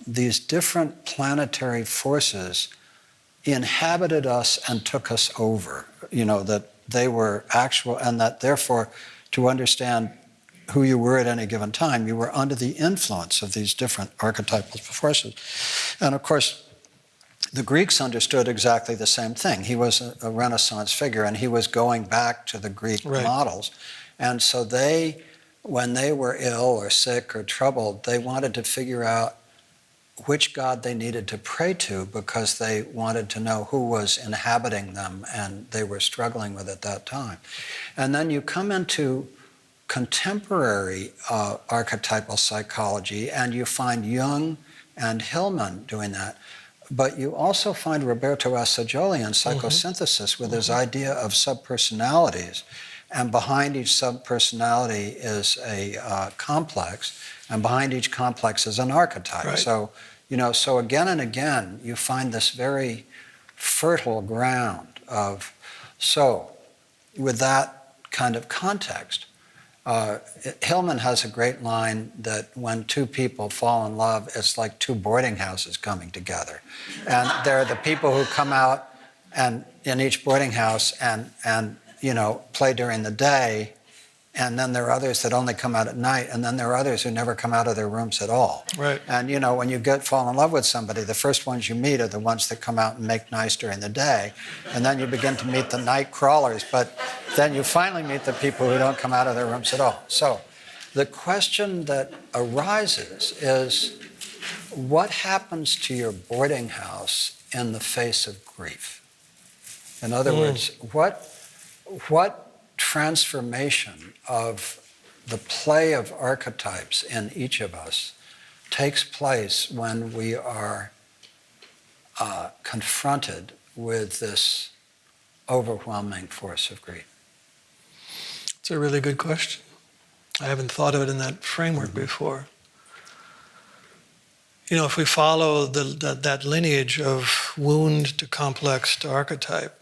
these different planetary forces inhabited us and took us over, that they were actual, and that therefore, to understand who you were at any given time, you were under the influence of these different archetypal forces. And of course, the Greeks understood exactly the same thing. He was a Renaissance figure, and he was going back to the Greek models. And so when they were ill or sick or troubled, they wanted to figure out which god they needed to pray to, because they wanted to know who was inhabiting them, and they were struggling with it at that time. And then you come into contemporary archetypal psychology, and you find Jung and Hillman doing that. But you also find Roberto Assagioli in Psychosynthesis with his idea of subpersonalities. And behind each subpersonality is a complex, and behind each complex is an archetype. Right. So again and again, you find this very fertile ground of... So with that kind of context, Hillman has a great line that when two people fall in love, it's like two boarding houses coming together. And there are the people who come out and in each boarding house and play during the day, and then there are others that only come out at night, and then there are others who never come out of their rooms at all. Right. And when you fall in love with somebody, the first ones you meet are the ones that come out and make nice during the day, and then you begin to meet the night crawlers, but then you finally meet the people who don't come out of their rooms at all. So the question that arises is, what happens to your boarding house in the face of grief? In other words, what transformation of the play of archetypes in each of us takes place when we are confronted with this overwhelming force of grief? It's a really good question. I haven't thought of it in that framework before. If we follow that lineage of wound to complex to archetype,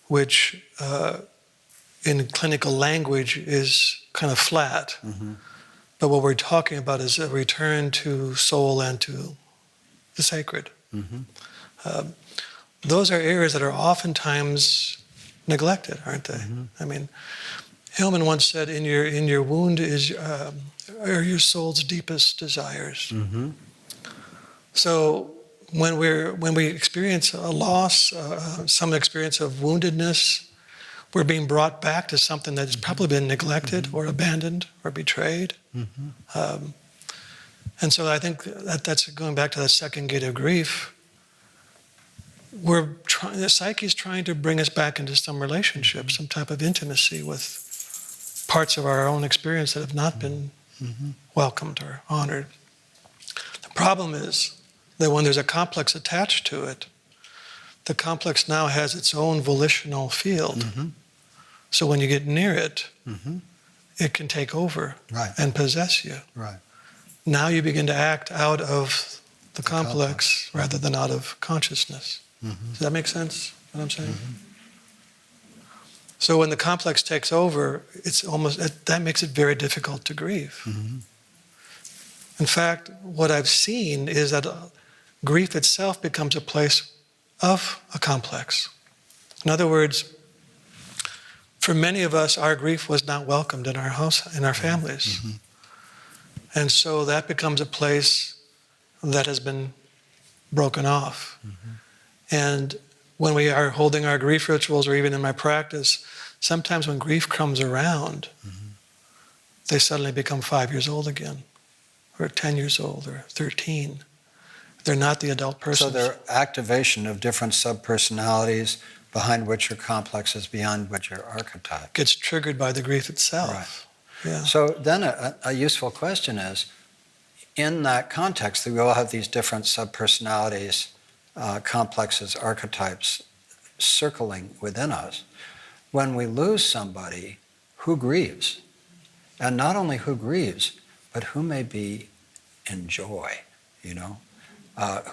which in clinical language is kind of flat, but what we're talking about is a return to soul and to the sacred. Those are areas that are oftentimes neglected, aren't they? I mean, Hillman once said, "In your wound are your soul's deepest desires." So when we experience a loss, some experience of woundedness, we're being brought back to something that's probably been neglected or abandoned or betrayed. And so I think that's going back to that second gate of grief. The psyche is trying to bring us back into some relationship, some type of intimacy with parts of our own experience that have not been welcomed or honored. The problem is that when there's a complex attached to it, the complex now has its own volitional field. So when you get near it, it can take over and possess you. Right. Now you begin to act out of the complex rather than out of consciousness. Does that make sense, what I'm saying? So when the complex takes over, that makes it very difficult to grieve. In fact, what I've seen is that grief itself becomes a place of a complex. In other words, for many of us, our grief was not welcomed in our house, in our families. Mm-hmm. And so that becomes a place that has been broken off. Mm-hmm. And when we are holding our grief rituals, or even in my practice, sometimes when grief comes around, mm-hmm. they suddenly become 5 years old again, or 10 years old, or 13. They're not the adult person. So they're activation of different subpersonalities behind which are complexes, beyond which are archetypes. Gets triggered by the grief itself. Right. Yeah. So then a useful question is, in that context, that we all have these different subpersonalities, complexes, archetypes circling within us. When we lose somebody, who grieves? And not only who grieves, but who may be in joy,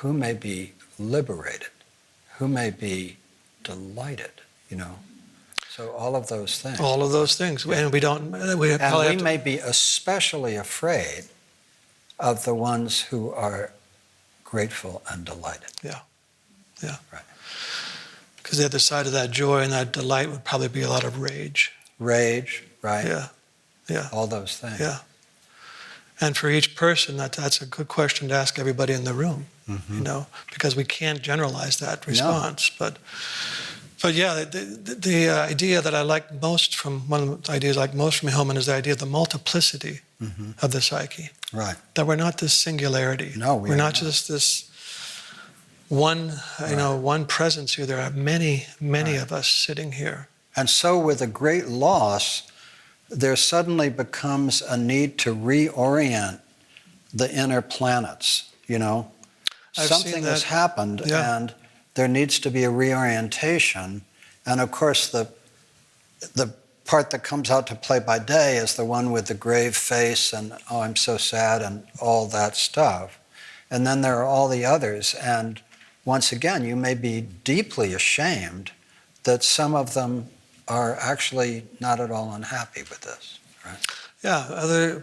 who may be liberated, who may be delighted, So all of those things. All of those things. And we may be especially afraid of the ones who are grateful and delighted. Yeah. Yeah. Right. Because the other side of that joy and that delight would probably be a lot of rage. Rage, right? Yeah. Yeah. All those things. Yeah. And for each person, that's a good question to ask everybody in the room, mm-hmm. Because we can't generalize that response. No. But yeah, the idea that I like most one of the ideas I like most from Hillman is the idea of the multiplicity mm-hmm. of the psyche. Right. That we're not this singularity. No, we're not just this one, right. One presence here. There are many right. of us sitting here. And so with a great loss, there suddenly becomes a need to reorient the inner planets, Something has happened, yeah. and there needs to be a reorientation. And of course, the part that comes out to play by day is the one with the grave face and, oh, I'm so sad, and all that stuff. And then there are all the others. And once again, you may be deeply ashamed that some of them are actually not at all unhappy with this, right? Yeah, other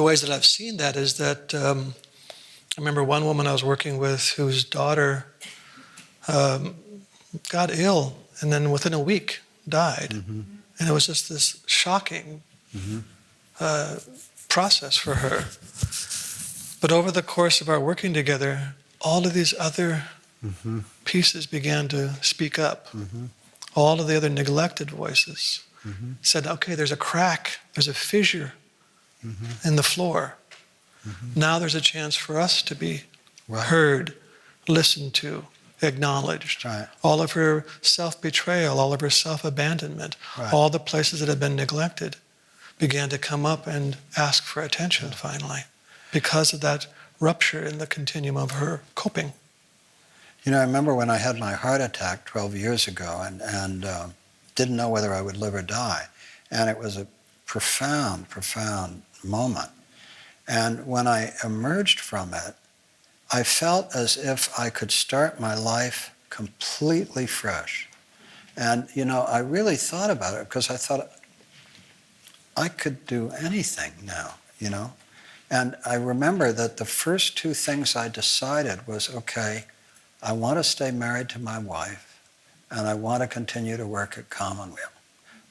ways that I've seen that is that I remember one woman I was working with whose daughter got ill and then within a week died. Mm-hmm. And it was just this shocking mm-hmm. Process for her. But over the course of our working together, all of these other mm-hmm. pieces began to speak up. Mm-hmm. All of the other neglected voices mm-hmm. said, okay, there's a crack, there's a fissure mm-hmm. in the floor. Mm-hmm. Now there's a chance for us to be right. heard, listened to, acknowledged. Right. All of her self-betrayal, all of her self-abandonment, right. all the places that had been neglected began to come up and ask for attention finally because of that rupture in the continuum of her coping. I remember when I had my heart attack 12 years ago and didn't know whether I would live or die. And it was a profound, profound moment. And when I emerged from it, I felt as if I could start my life completely fresh. And, I really thought about it because I thought I could do anything now, And I remember that the first two things I decided was, okay, I want to stay married to my wife, and I want to continue to work at Commonweal.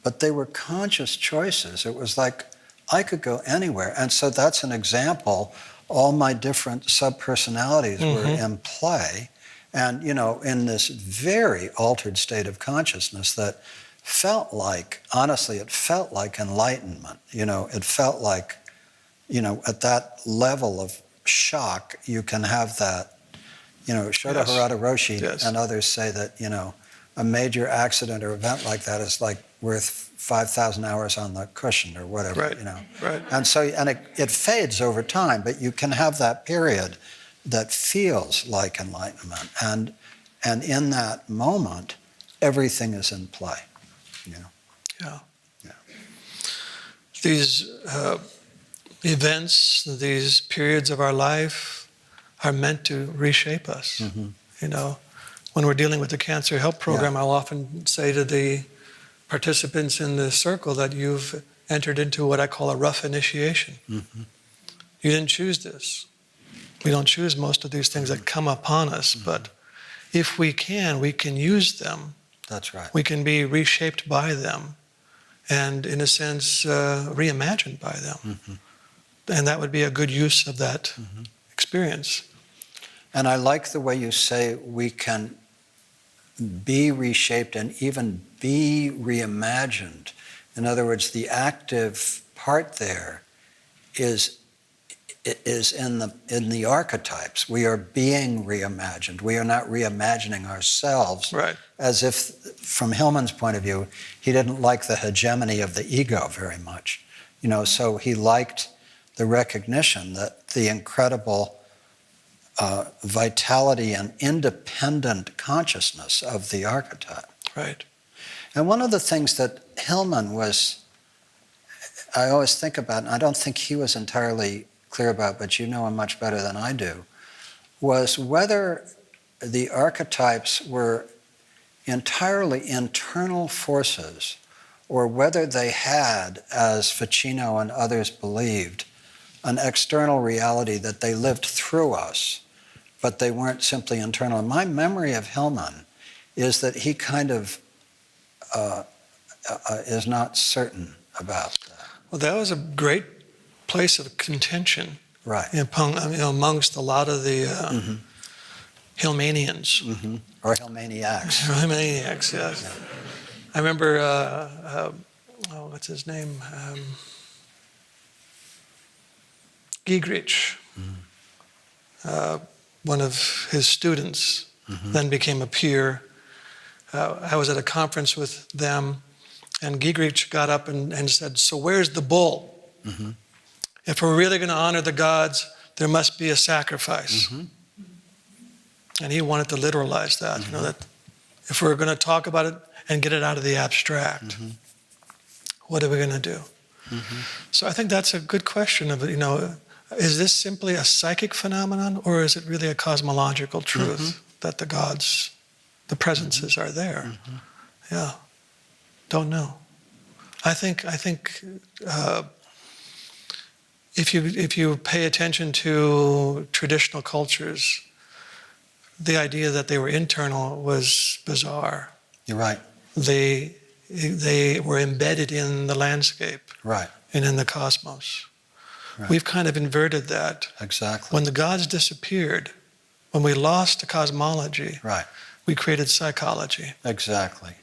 But they were conscious choices. It was like I could go anywhere. And so that's an example. All my different subpersonalities mm-hmm. were in play. And, in this very altered state of consciousness that felt like, honestly, it felt like enlightenment. It felt like, at that level of shock, you can have that. Shoda Yes. Harada Roshi Yes. and others say that, a major accident or event like that is like worth 5,000 hours on the cushion or whatever, Right. Right. And so, it fades over time, but you can have that period that feels like enlightenment. And in that moment, everything is in play, Yeah. Yeah. These events, these periods of our life are meant to reshape us. Mm-hmm. When we're dealing with the Cancer Help Program, yeah. I'll often say to the participants in the circle that you've entered into what I call a rough initiation. Mm-hmm. You didn't choose this. We don't choose most of these things that come upon us, but if we can use them. That's right. We can be reshaped by them and, in a sense, reimagined by them. And that would be a good use of that experience. And I like the way you say we can be reshaped and even be reimagined. In other words, the active part there is in the archetypes. We are being reimagined. We are not reimagining ourselves. Right. As if, from Hillman's point of view, he didn't like the hegemony of the ego very much. So he liked the recognition that the incredible vitality and independent consciousness of the archetype. Right. And one of the things that Hillman I always think about, and I don't think he was entirely clear about, but you know him much better than I do, was whether the archetypes were entirely internal forces or whether they had, as Ficino and others believed, an external reality that they lived through us, but they weren't simply internal. And my memory of Hillman is that he kind of is not certain about that. Well, that was a great place of contention. Right. Amongst a lot of the Hillmanians. Or Hillmaniacs. Hillmaniacs, yes. I remember, what's his name? Giegrich, one of his students, then became a peer. I was at a conference with them, and Giegrich got up and said, "So where's the bull? If we're really going to honor the gods, there must be a sacrifice." And he wanted to literalize that, that if we're going to talk about it and get it out of the abstract, what are we going to do? So I think that's a good question of, is this simply a psychic phenomenon, or is it really a cosmological truth that the gods, the presences are there? Yeah, don't know. I think if you pay attention to traditional cultures, the idea that they were internal was bizarre. You're right. They were embedded in the landscape, right, and in the cosmos. Right. We've kind of inverted that. Exactly. When the gods disappeared, when we lost the cosmology, right, we created psychology. Exactly.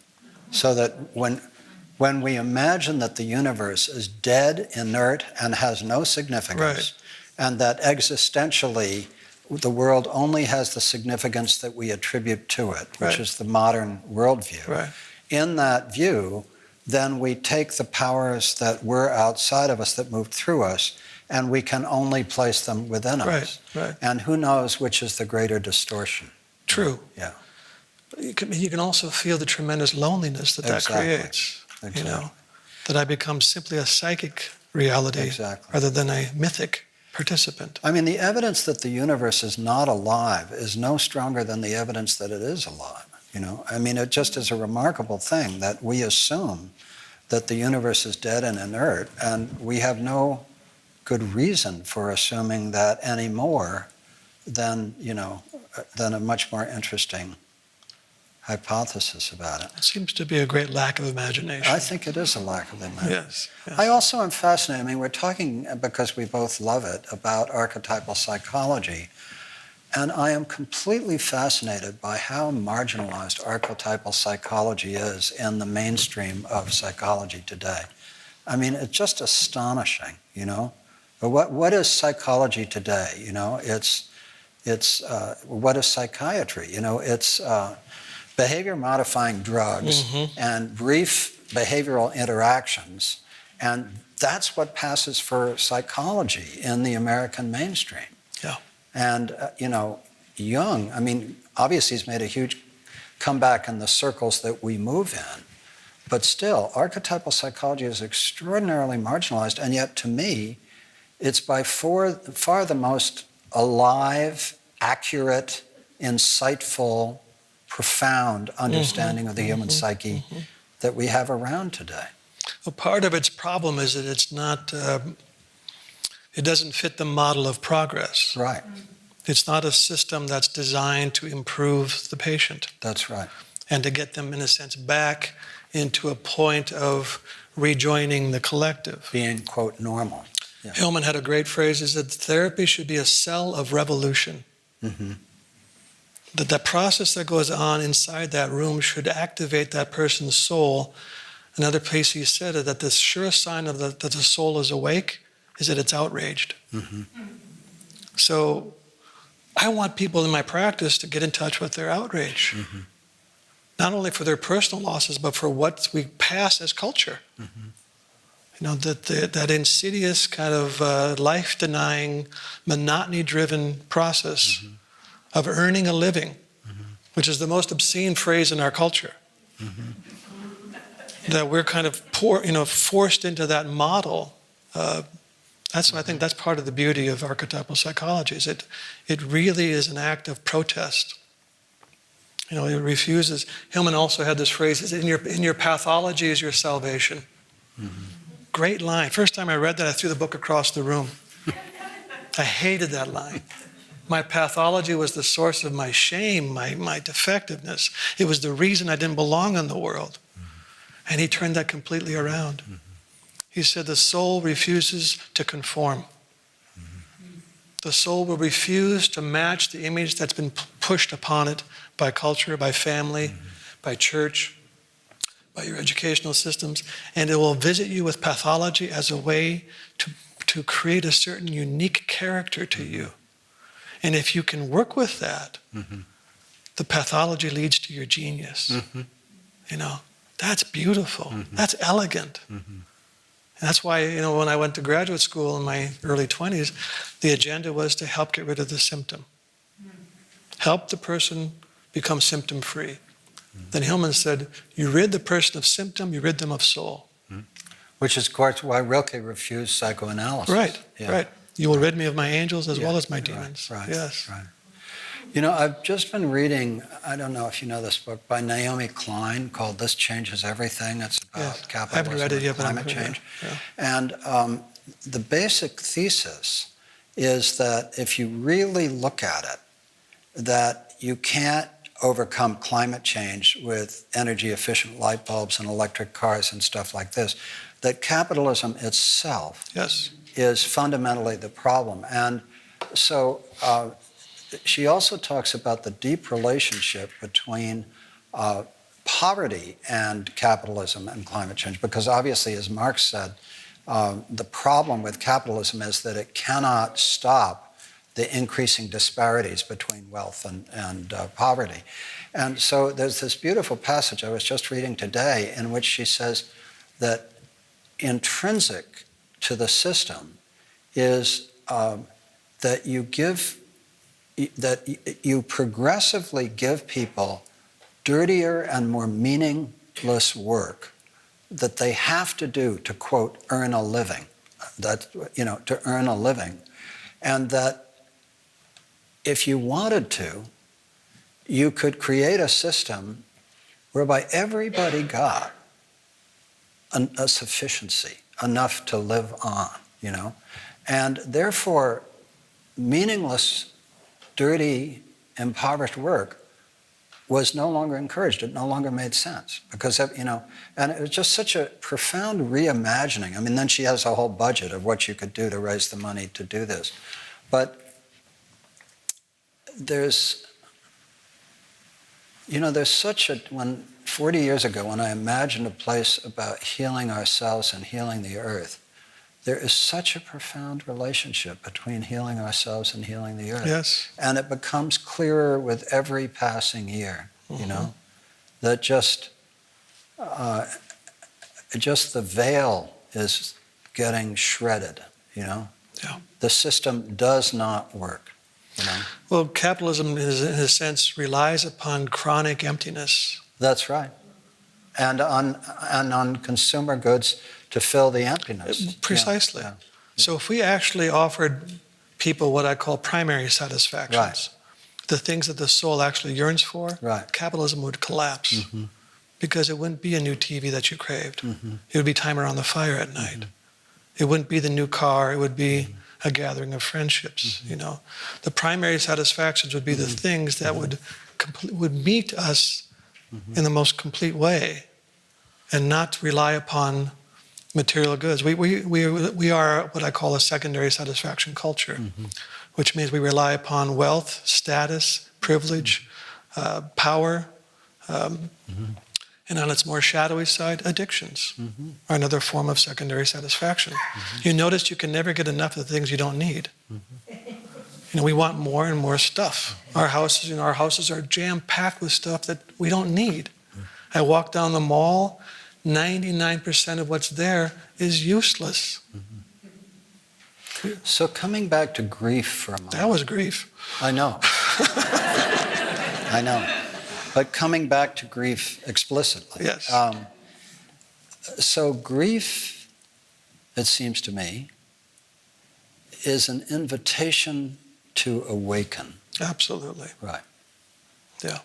So that when we imagine that the universe is dead, inert, and has no significance, and that existentially the world only has the significance that we attribute to it, which is the modern worldview. In that view, then we take the powers that were outside of us, that moved through us, and we can only place them within us. And who knows which is the greater distortion. True. Yeah. You can also feel the tremendous loneliness that creates. That I become simply a psychic reality rather than a mythic participant. I mean, the evidence that the universe is not alive is no stronger than the evidence that it is alive. I mean, it just is a remarkable thing that we assume that the universe is dead and inert, and we have no good reason for assuming that any more than a much more interesting hypothesis about it. It seems to be a great lack of imagination. I think it is a lack of imagination. Yes. I also am fascinated. I mean, we're talking, because we both love it, about archetypal psychology. And I am completely fascinated by how marginalized archetypal psychology is in the mainstream of psychology today. I mean, it's just astonishing, But what is psychology today? It's what is psychiatry? It's behavior modifying drugs and brief behavioral interactions, and that's what passes for psychology in the American mainstream. Yeah. And Jung, I mean, obviously he's made a huge comeback in the circles that we move in, but still, archetypal psychology is extraordinarily marginalized, and yet to me, it's by far the most alive, accurate, insightful, profound understanding of the human psyche that we have around today. Well, part of its problem is that it's not It doesn't fit the model of progress. Right. It's not a system that's designed to improve the patient That's right. and to get them, in a sense, back into a point of rejoining the collective. Being, quote, normal. Yeah. Hillman had a great phrase, he said, therapy should be a cell of revolution. Mm-hmm. That the process that goes on inside that room should activate that person's soul. Another place he said it, that the surest sign of that the soul is awake is that it's outraged. Mm-hmm. So I want people in my practice to get in touch with their outrage. Mm-hmm. Not only for their personal losses, but for what we pass as culture. Mm-hmm. You know, that insidious kind of life-denying, monotony-driven process Mm-hmm. of earning a living, which is the most obscene phrase in our culture. That we're kind of forced into that model. I think that's part of the beauty of archetypal psychology. Is it really is an act of protest. You know, it refuses. Hillman also had this phrase: "In your pathology is your salvation." Mm-hmm. Great line. First time I read that, I threw the book across the room. I hated that line. My pathology was the source of my shame, my defectiveness. It was the reason I didn't belong in the world. And he turned that completely around. He said the soul refuses to conform. The soul will refuse to match the image that's been pushed upon it by culture, by family, by church, by your educational systems. And it will visit you with pathology as a way to create a certain unique character to you. And if you can work with that, the pathology leads to your genius. You know, that's beautiful. That's elegant. And that's why, you know, when I went to graduate school in my early 20s, the agenda was to help get rid of the symptom. Help the person become symptom-free. Then Hillman said, you rid the person of symptom, you rid them of soul. Which is, of course, why Rilke refused psychoanalysis. Right, Yeah. right. You will rid me of my angels as well as my Right, demons. Right, yes. Right. You know, I've just been reading, I don't know if you know this book, by Naomi Klein called This Changes Everything. It's about Yes. I capitalism haven't read it yet, and but I'm climate change. Yeah. And the basic thesis is that if you really look at it, that you can't overcome climate change with energy-efficient light bulbs and electric cars and stuff like this, that capitalism itself Yes. is fundamentally the problem. And so she also talks about the deep relationship between poverty and capitalism and climate change, because obviously, as Marx said, the problem with capitalism is that it cannot stop the increasing disparities between wealth and poverty. And so there's this beautiful passage I was just reading today in which she says that intrinsic to the system is that you progressively give people dirtier and more meaningless work that they have to do to, quote, earn a living. To earn a living. And that if you wanted to, you could create a system whereby everybody got a sufficiency, enough to live on, you know. And therefore, meaningless, dirty, impoverished work was no longer encouraged. It no longer made sense because, you know, and it was just such a profound reimagining. I mean, then she has a whole budget of what you could do to raise the money to do this. But there's such a, 40 years ago, when I imagined a place about healing ourselves and healing the earth, there is such a profound relationship between healing ourselves and healing the earth. Yes. And it becomes clearer with every passing year, you know, that just the veil is getting shredded, you know. Yeah. The system does not work, you know. Well, capitalism, is, in a sense, relies upon chronic emptiness. That's right. And on consumer goods to fill the emptiness. Precisely. Yeah. So if we actually offered people what I call primary satisfactions, Right. the things that the soul actually yearns for, Right. capitalism would collapse because it wouldn't be a new TV that you craved. It would be time around the fire at night. It wouldn't be the new car. It would be a gathering of friendships. You know, the primary satisfactions would be the things that would meet us in the most complete way, and not rely upon material goods. We are what I call a secondary satisfaction culture, which means we rely upon wealth, status, privilege, power, and on its more shadowy side, addictions are another form of secondary satisfaction. You notice you can never get enough of the things you don't need. You know, we want more and more stuff. Our houses are jam-packed with stuff that we don't need. I walk down the mall, 99% of what's there is useless. So coming back to grief for a moment. That was grief. I know. I know. But coming back to grief explicitly. Yes. So grief, it seems to me, is an invitation to awaken. Absolutely. Right. Yeah.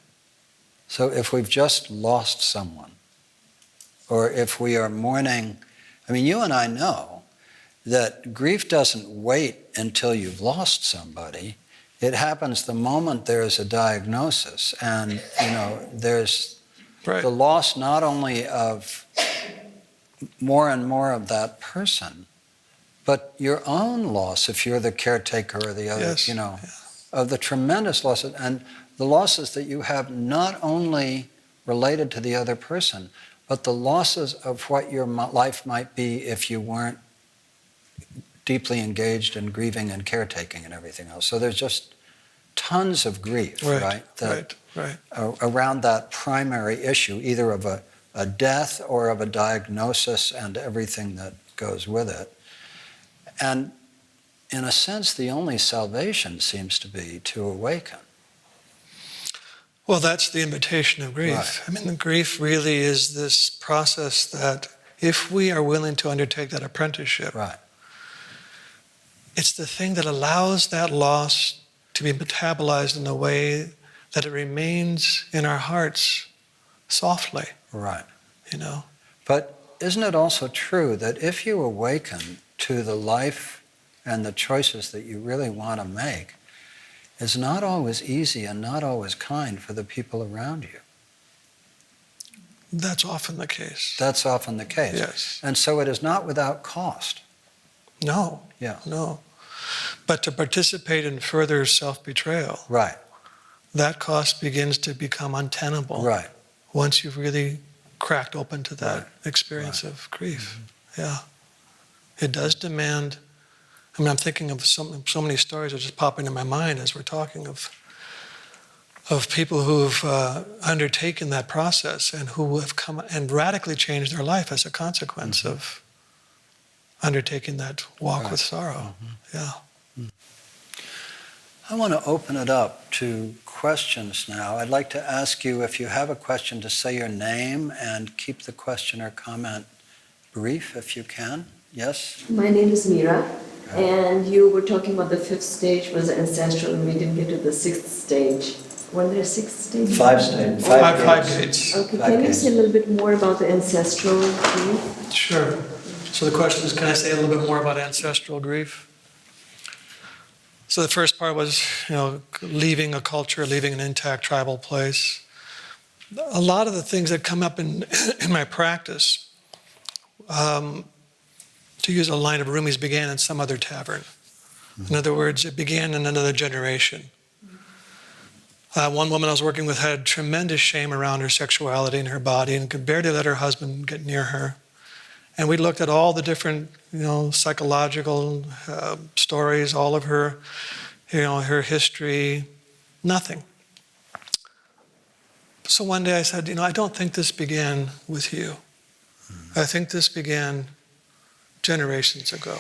So if we've just lost someone, or if we are mourning, I mean, you and I know that grief doesn't wait until you've lost somebody. It happens the moment there's a diagnosis, and you know, there's the loss not only of more and more of that person, but your own loss if you're the caretaker or the other, you know, of the tremendous losses and the losses that you have not only related to the other person, but the losses of what your life might be if you weren't deeply engaged in grieving and caretaking and everything else. So there's just tons of grief, right? Around that primary issue, either of a death or of a diagnosis and everything that goes with it. And in a sense, the only salvation seems to be to awaken. Well, that's the invitation of grief. Right. I mean, the grief really is this process that if we are willing to undertake that apprenticeship, it's the thing that allows that loss to be metabolized in a way that it remains in our hearts softly. Right. You know? But isn't it also true that if you awaken to the life and the choices that you really want to make, it's not always easy and not always kind for the people around you? That's often the case. That's often the case. Yes. And so it is not without cost. No. Yeah. No. But to participate in further self-betrayal, that cost begins to become untenable once you've really cracked open to that experience of grief. Yeah. It does demand, I mean, I'm thinking of so many stories that are just popping in my mind as we're talking of people who've undertaken that process and who have come and radically changed their life as a consequence of undertaking that walk with sorrow. Yeah. I want to open it up to questions now. I'd like to ask you, if you have a question, to say your name and keep the question or comment brief if you can. Yes? My name is Mira, and you were talking about the fifth stage was ancestral, and we didn't get to the sixth stage. Were there 6 stages? 5 stages. 5 gates. Okay, can you say a little bit more about the ancestral grief? Sure. So the question is, can I say a little bit more about ancestral grief? So the first part was, you know, leaving a culture, leaving an intact tribal place. A lot of the things that come up in my practice, to use a line of Rumi's, began in some other tavern. In other words, it began in another generation. One woman I was working with had tremendous shame around her sexuality and her body and could barely let her husband get near her. And we looked at all the different, you know, psychological stories, all of her, you know, her history, nothing. So one day I said, you know, I don't think this began with you. I think this began generations ago.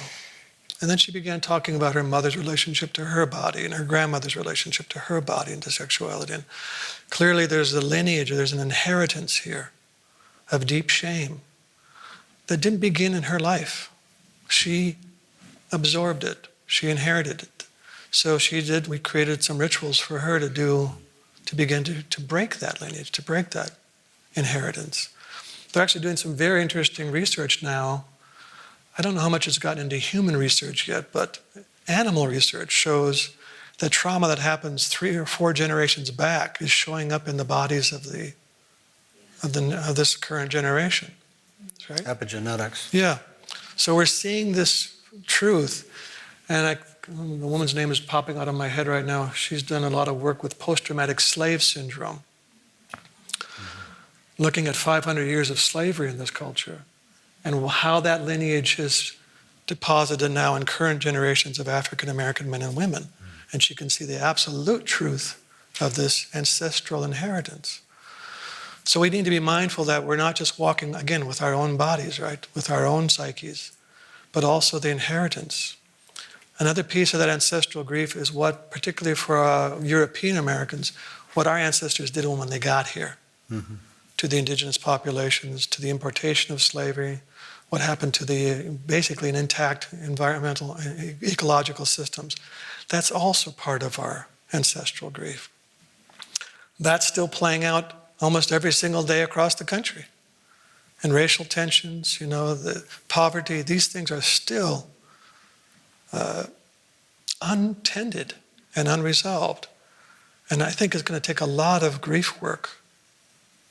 And then she began talking about her mother's relationship to her body and her grandmother's relationship to her body and to sexuality. And clearly there's a lineage, there's an inheritance here of deep shame that didn't begin in her life. She absorbed it. She inherited it. So we created some rituals for her to begin to break that lineage, to break that inheritance. They're actually doing some very interesting research now. I don't know how much it's gotten into human research yet, but animal research shows that trauma that happens 3 or 4 generations back is showing up in the bodies of this current generation. Right? Epigenetics. Yeah. So we're seeing this truth, and the woman's name is popping out of my head right now. She's done a lot of work with post-traumatic slave syndrome, looking at 500 years of slavery in this culture, and how that lineage is deposited now in current generations of African American men and women. And she can see the absolute truth of this ancestral inheritance. So we need to be mindful that we're not just walking, again, with our own bodies, right, with our own psyches, but also the inheritance. Another piece of that ancestral grief is what, particularly for European Americans, what our ancestors did when they got here, to the indigenous populations, to the importation of slavery, what happened to the basically an intact environmental, ecological systems. That's also part of our ancestral grief. That's still playing out almost every single day across the country. And racial tensions, the poverty, these things are still untended and unresolved. And I think it's going to take a lot of grief work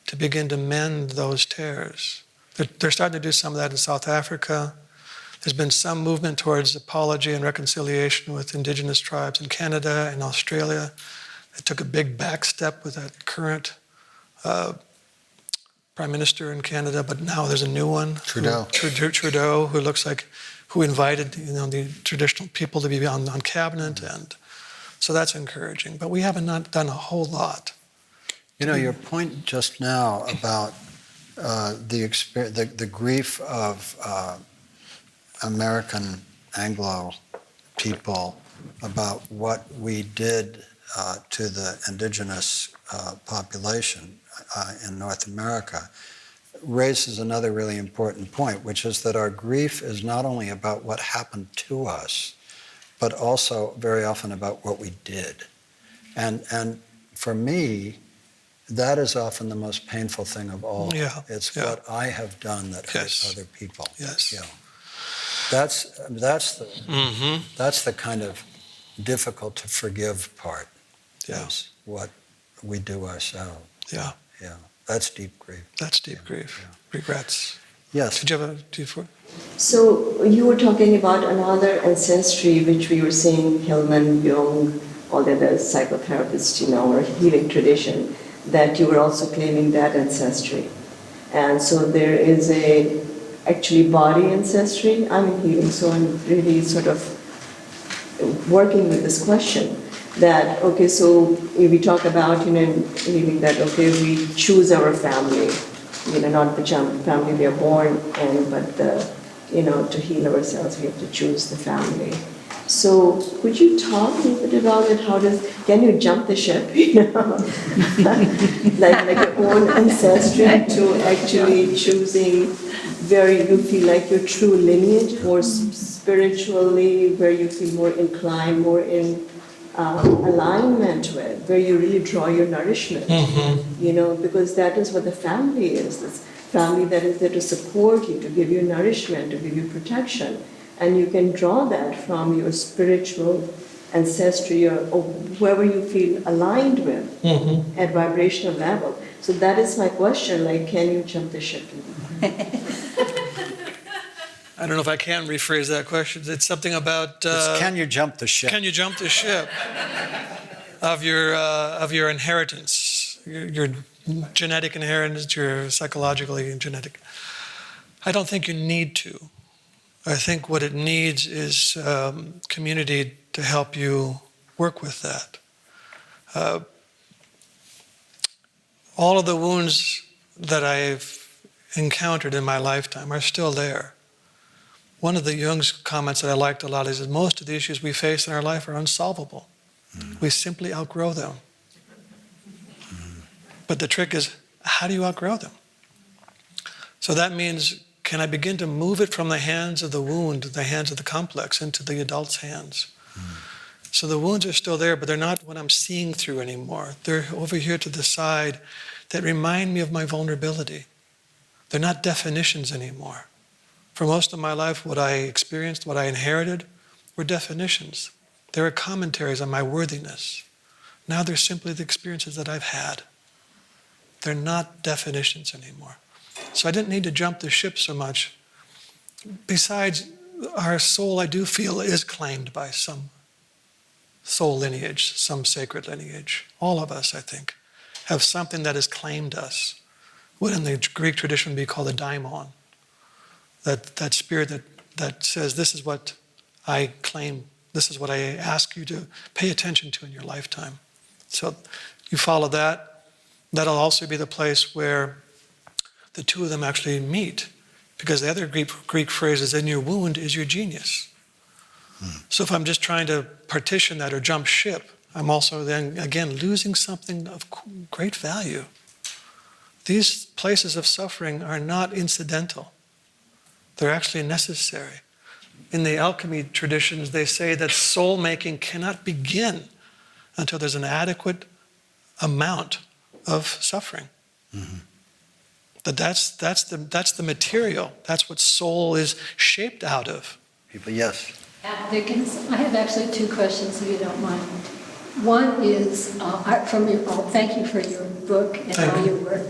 to begin to mend those tears. They're starting to do some of that in South Africa. There's been some movement towards apology and reconciliation with indigenous tribes in Canada and Australia. They took a big back step with that current prime minister in Canada, but now there's a new one. Trudeau, who invited the traditional people to be on cabinet, and so that's encouraging. But we haven't not done a whole lot. Your point just now about the grief of American Anglo people about what we did to the indigenous population in North America raises another really important point, which is that our grief is not only about what happened to us, but also very often about what we did. And for me, that is often the most painful thing of all. Yeah, it's yeah. what I have done that hurts Yes. other people. Yes. That's the kind of difficult to forgive part. Yeah. Is what we do ourselves. Yeah. Yeah. That's deep grief. That's deep grief. Yeah. Regrets. Yes. Did you have a D4? So you were talking about another ancestry, which we were seeing Hillman, Jung, all the other psychotherapists, or healing tradition, that you were also claiming that ancestry. And so there is actually body ancestry. I'm in healing, so I'm really sort of working with this question that, okay, so we talk about, in healing that, okay, we choose our family, not the family we are born in, but to heal ourselves, we have to choose the family. So could you talk a little bit about it? Can you jump the ship, like your own ancestry to actually choosing where you feel like your true lineage, or spiritually, where you feel more inclined, more in alignment with, where you really draw your nourishment, because that is what the family is. This family that is there to support you, to give you nourishment, to give you protection. And you can draw that from your spiritual ancestry, or whoever you feel aligned with at vibrational level. So that is my question, can you jump the ship? I don't know if I can rephrase that question. It's something about Can you jump the ship? can you jump the ship of your inheritance, your genetic inheritance, your psychological and genetic. I don't think you need to. I think what it needs is community to help you work with that. All of the wounds that I've encountered in my lifetime are still there. One of the Jung's comments that I liked a lot is that most of the issues we face in our life are unsolvable. We simply outgrow them. But the trick is, how do you outgrow them? So that means, can I begin to move it from the hands of the wound, the hands of the complex, into the adult's hands? So the wounds are still there, but they're not what I'm seeing through anymore. They're over here to the side that remind me of my vulnerability. They're not definitions anymore. For most of my life, what I experienced, what I inherited, were definitions. They were commentaries on my worthiness. Now they're simply the experiences that I've had. They're not definitions anymore. So I didn't need to jump the ship so much. Besides, our soul, I do feel, is claimed by some soul lineage, some sacred lineage. All of us, I think, have something that has claimed us. What in the Greek tradition would be called a daimon. That spirit that says, this is what I claim, this is what I ask you to pay attention to in your lifetime. So you follow that. That'll also be the place where the two of them actually meet, because the other Greek phrase is, in your wound is your genius. So if I'm just trying to partition that or jump ship, I'm also then, again, losing something of great value. These places of suffering are not incidental. They're actually necessary. In the alchemy traditions, they say that soul making cannot begin until there's an adequate amount of suffering. Mm-hmm. That's the material. That's what soul is shaped out of. People, yes. I have actually two questions, if you don't mind. One is thank you for your book and all your work.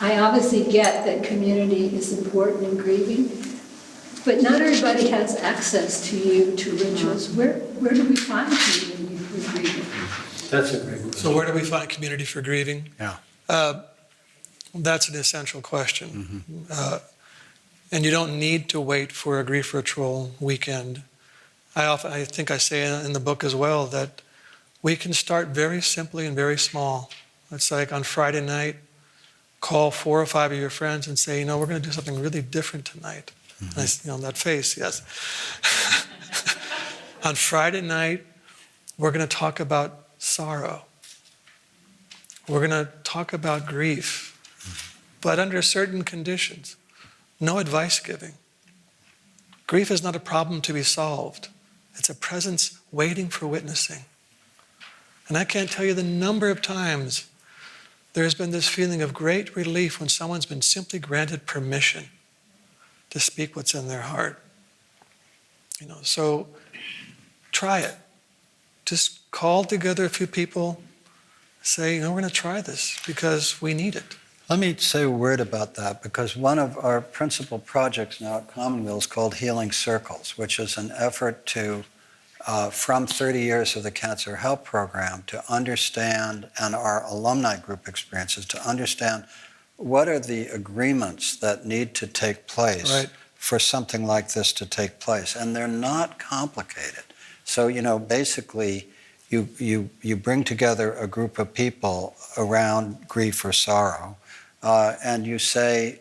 I obviously get that community is important in grieving, but not everybody has access to you, to rituals. Where do we find community for grieving? That's a great question. So where do we find community for grieving? Yeah. That's an essential question. Mm-hmm. And you don't need to wait for a grief ritual weekend. I think I say in the book as well that we can start very simply and very small. It's like on Friday night, call 4 or 5 of your friends and say, we're going to do something really different tonight. Mm-hmm. That face, yes. On Friday night, we're going to talk about sorrow. We're going to talk about grief, but under certain conditions. No advice giving. Grief is not a problem to be solved. It's a presence waiting for witnessing. And I can't tell you the number of times there's been this feeling of great relief when someone's been simply granted permission to speak what's in their heart. So try it. Just call together a few people, say, we're going to try this because we need it. Let me say a word about that, because one of our principal projects now at Commonweal is called Healing Circles, which is an effort to, from 30 years of the Cancer Help Program, to understand, and our alumni group experiences, to understand what are the agreements that need to take place for something like this to take place. And they're not complicated. So, basically, you bring together a group of people around grief or sorrow, and you say,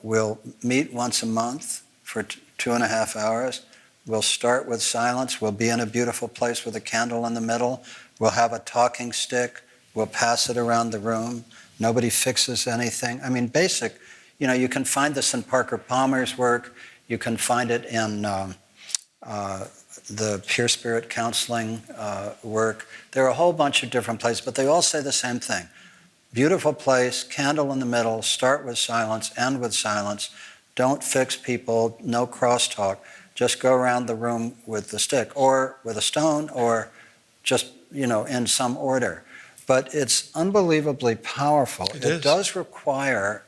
we'll meet once a month for 2.5 hours. We'll start with silence. We'll be in a beautiful place with a candle in the middle. We'll have a talking stick. We'll pass it around the room. Nobody fixes anything. I mean, basic. You can find this in Parker Palmer's work. You can find it in the Pure Spirit counseling work. There are a whole bunch of different places, but they all say the same thing. Beautiful place, candle in the middle, start with silence, end with silence. Don't fix people, no crosstalk. Just go around the room with the stick or with a stone or just, in some order. But it's unbelievably powerful. It does require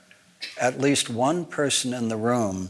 at least one person in the room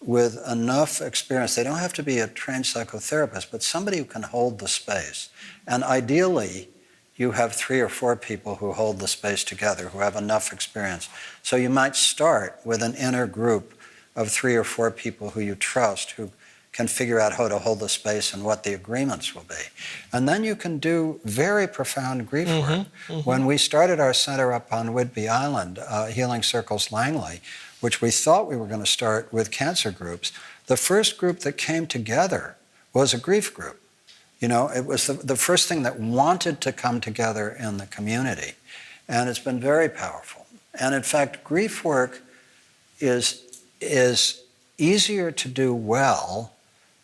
with enough experience. They don't have to be a trained psychotherapist, but somebody who can hold the space. And ideally, you have 3 or 4 people who hold the space together, who have enough experience. So you might start with an inner group of 3 or 4 people who you trust, who can figure out how to hold the space and what the agreements will be. And then you can do very profound grief work. Mm-hmm. When we started our center up on Whidbey Island, Healing Circles Langley, which we thought we were going to start with cancer groups, the first group that came together was a grief group. It was the first thing that wanted to come together in the community. And it's been very powerful. And in fact, grief work is easier to do well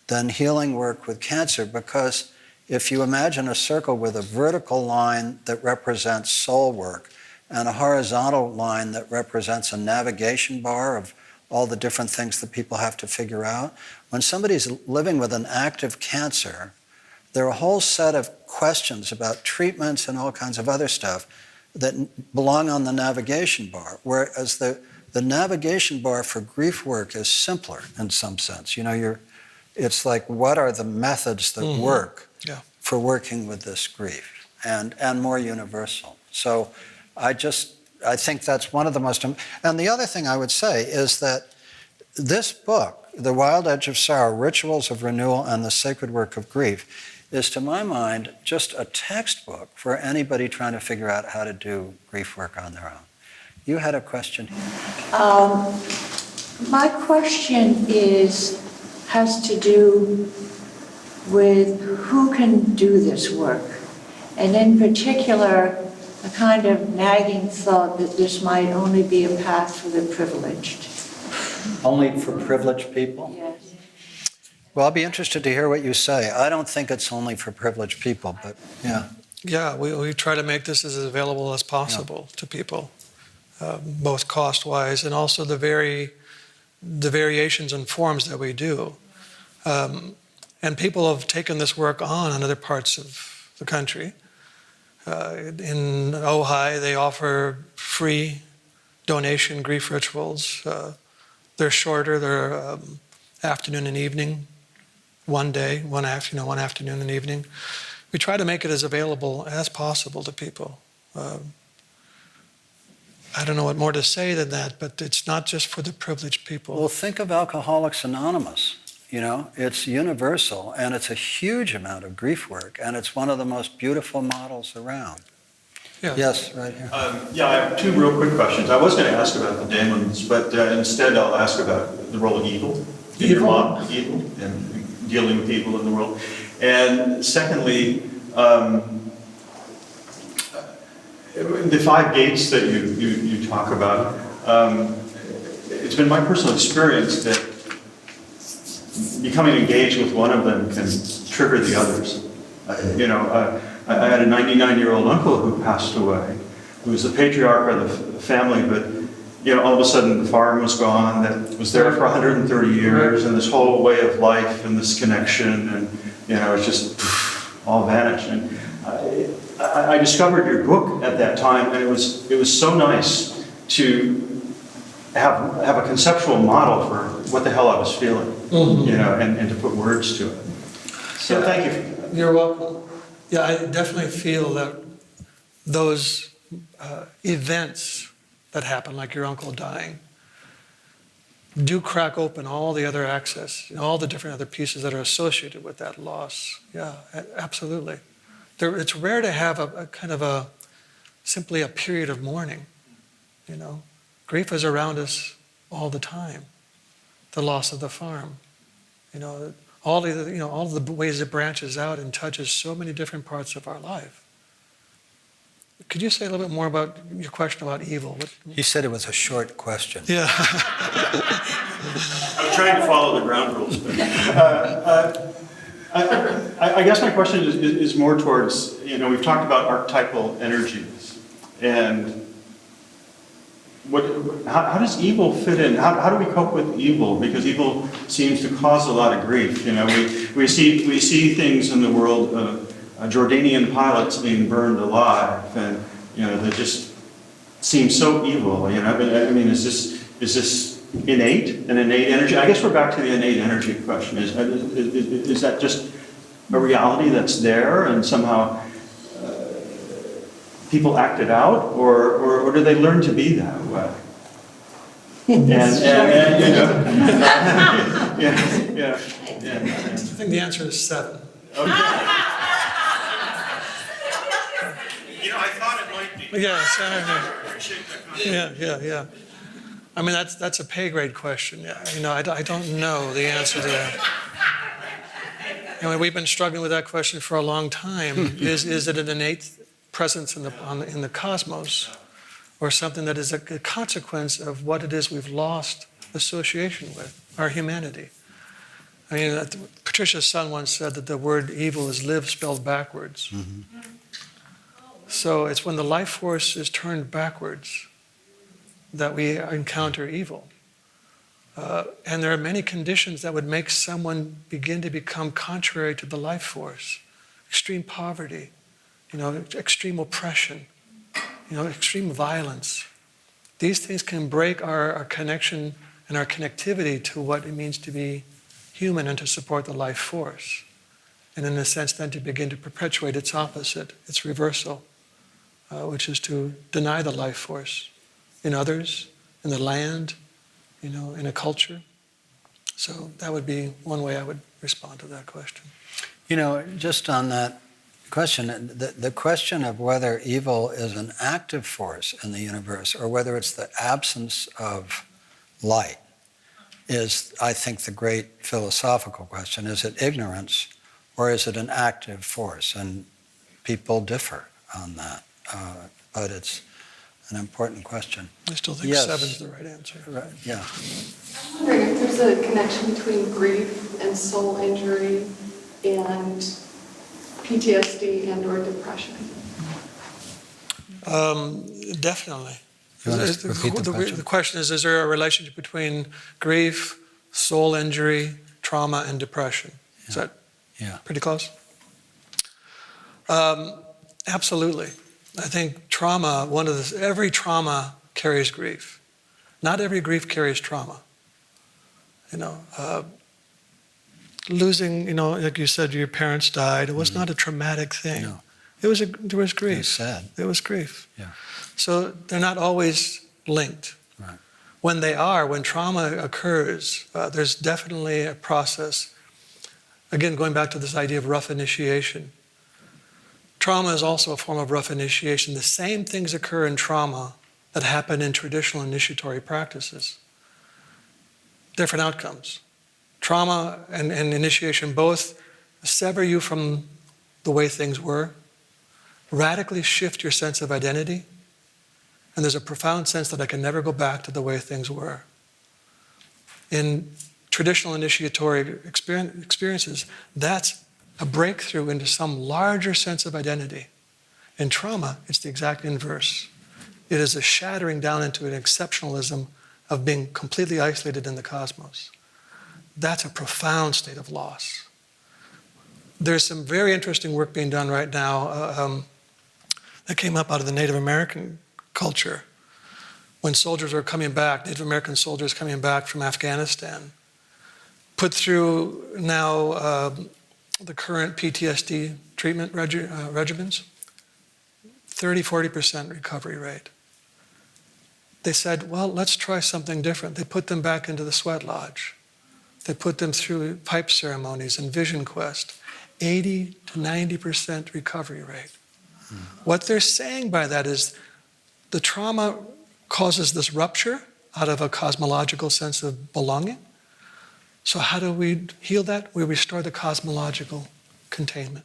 than healing work with cancer, because if you imagine a circle with a vertical line that represents soul work and a horizontal line that represents a navigation bar of all the different things that people have to figure out, when somebody's living with an active cancer, there are a whole set of questions about treatments and all kinds of other stuff that belong on the navigation bar, whereas the navigation bar for grief work is simpler in some sense. It's like, what are the methods that work for working with this grief, and more universal. So I think that's one of the most, and the other thing I would say is that this book, The Wild Edge of Sorrow, Rituals of Renewal and the Sacred Work of Grief, is, to my mind, just a textbook for anybody trying to figure out how to do grief work on their own. You had a question here. My question has to do with who can do this work, and in particular, a kind of nagging thought that this might only be a path for the privileged. Only for privileged people? Yes. Well, I'll be interested to hear what you say. I don't think it's only for privileged people, but yeah. Yeah, we try to make this as available as possible to people, both cost-wise and also the variations and forms that we do. And people have taken this work on in other parts of the country. In Ojai, they offer free donation grief rituals. They're shorter, they're afternoon and evening, one day, one afternoon and evening. We try to make it as available as possible to people. I don't know what more to say than that, but it's not just for the privileged people. Well, think of Alcoholics Anonymous. It's universal, and it's a huge amount of grief work, and it's one of the most beautiful models around. Yeah. Yes, right here. I have two real quick questions. I was going to ask about the demons, but instead I'll ask about the role of evil in your model, evil, and dealing with evil in the world. And secondly, the 5 gates that you talk about, it's been my personal experience that becoming engaged with one of them can trigger the others. I had a 99-year-old uncle who passed away, who was the patriarch of the family, but all of a sudden the farm was gone that was there for 130 years, and this whole way of life and this connection, and it's just all vanished. And I discovered your book at that time, and it was so nice to have a conceptual model for what the hell I was feeling, and to put words to it. So thank you. You're welcome. Yeah, I definitely feel that those events that happen, like your uncle dying, do crack open all the other access, all the different other pieces that are associated with that loss. Yeah, absolutely. It's rare to have a kind of simply a period of mourning. Grief is around us all the time. The loss of the farm, all of the ways it branches out and touches so many different parts of our life. Could you say a little bit more about your question about evil? He said it was a short question. Yeah. I was trying to follow the ground rules. But, I guess my question is more towards, we've talked about archetypal energies, and how does evil fit in? How do we cope with evil? Because evil seems to cause a lot of grief. We see things in the world, Jordanian pilots being burned alive, and they just seem so evil. I mean, is this innate, an innate energy? I guess we're back to the innate energy question. Is that just a reality that's there, and somehow people act it out, or do they learn to be that way? And I think the answer is 7. Okay. I thought it might be. Yes. Appreciate that comment. Yeah. I mean, that's a pay grade question. Yeah. I don't know the answer to that. We've been struggling with that question for a long time. Is it an innate presence in the cosmos, or something that is a consequence of what it is we've lost association with, our humanity? I mean, Patricia's son once said that the word evil is live spelled backwards. Mm-hmm. So it's when the life force is turned backwards that we encounter evil. And there are many conditions that would make someone begin to become contrary to the life force. Extreme poverty, extreme oppression, extreme violence. These things can break our connection and our connectivity to what it means to be human and to support the life force. And in a sense then to begin to perpetuate its opposite, its reversal, which is to deny the life force in others, in the land, in a culture. So that would be one way I would respond to that question. Just on that question, the question of whether evil is an active force in the universe or whether it's the absence of light is, I think, the great philosophical question. Is it ignorance or is it an active force? And people differ on that, but it's an important question. I still think Yes. 7's the right answer. Right. Yeah. I'm wondering if there's a connection between grief and soul injury and PTSD and or depression. Definitely. You want to repeat the question? The question is there a relationship between grief, soul injury, trauma, and depression? Is that pretty close? Absolutely. I think trauma, every trauma carries grief. Not every grief carries trauma. Losing, like you said, your parents died. It was not a traumatic thing. No. There was grief. It was sad. There was grief. Yeah. So they're not always linked. Right. When trauma occurs, there's definitely a process. Again, going back to this idea of rough initiation. Trauma is also a form of rough initiation. The same things occur in trauma that happen in traditional initiatory practices. Different outcomes. Trauma and initiation both sever you from the way things were, radically shift your sense of identity, and there's a profound sense that I can never go back to the way things were. In traditional initiatory experiences, that's a breakthrough into some larger sense of identity. In trauma, it's the exact inverse. It is a shattering down into an exceptionalism of being completely isolated in the cosmos. That's a profound state of loss. There's some very interesting work being done right now that came up out of the Native American culture. When soldiers were coming back, Native American soldiers coming back from Afghanistan, put through now the current PTSD treatment regimens, 30-40% recovery rate. They said, well, let's try something different. They put them back into the sweat lodge. They put them through pipe ceremonies and vision quest, 80 to 90% recovery rate. What they're saying by that is the trauma causes this rupture out of a cosmological sense of belonging. So how do we heal that? We restore the cosmological containment.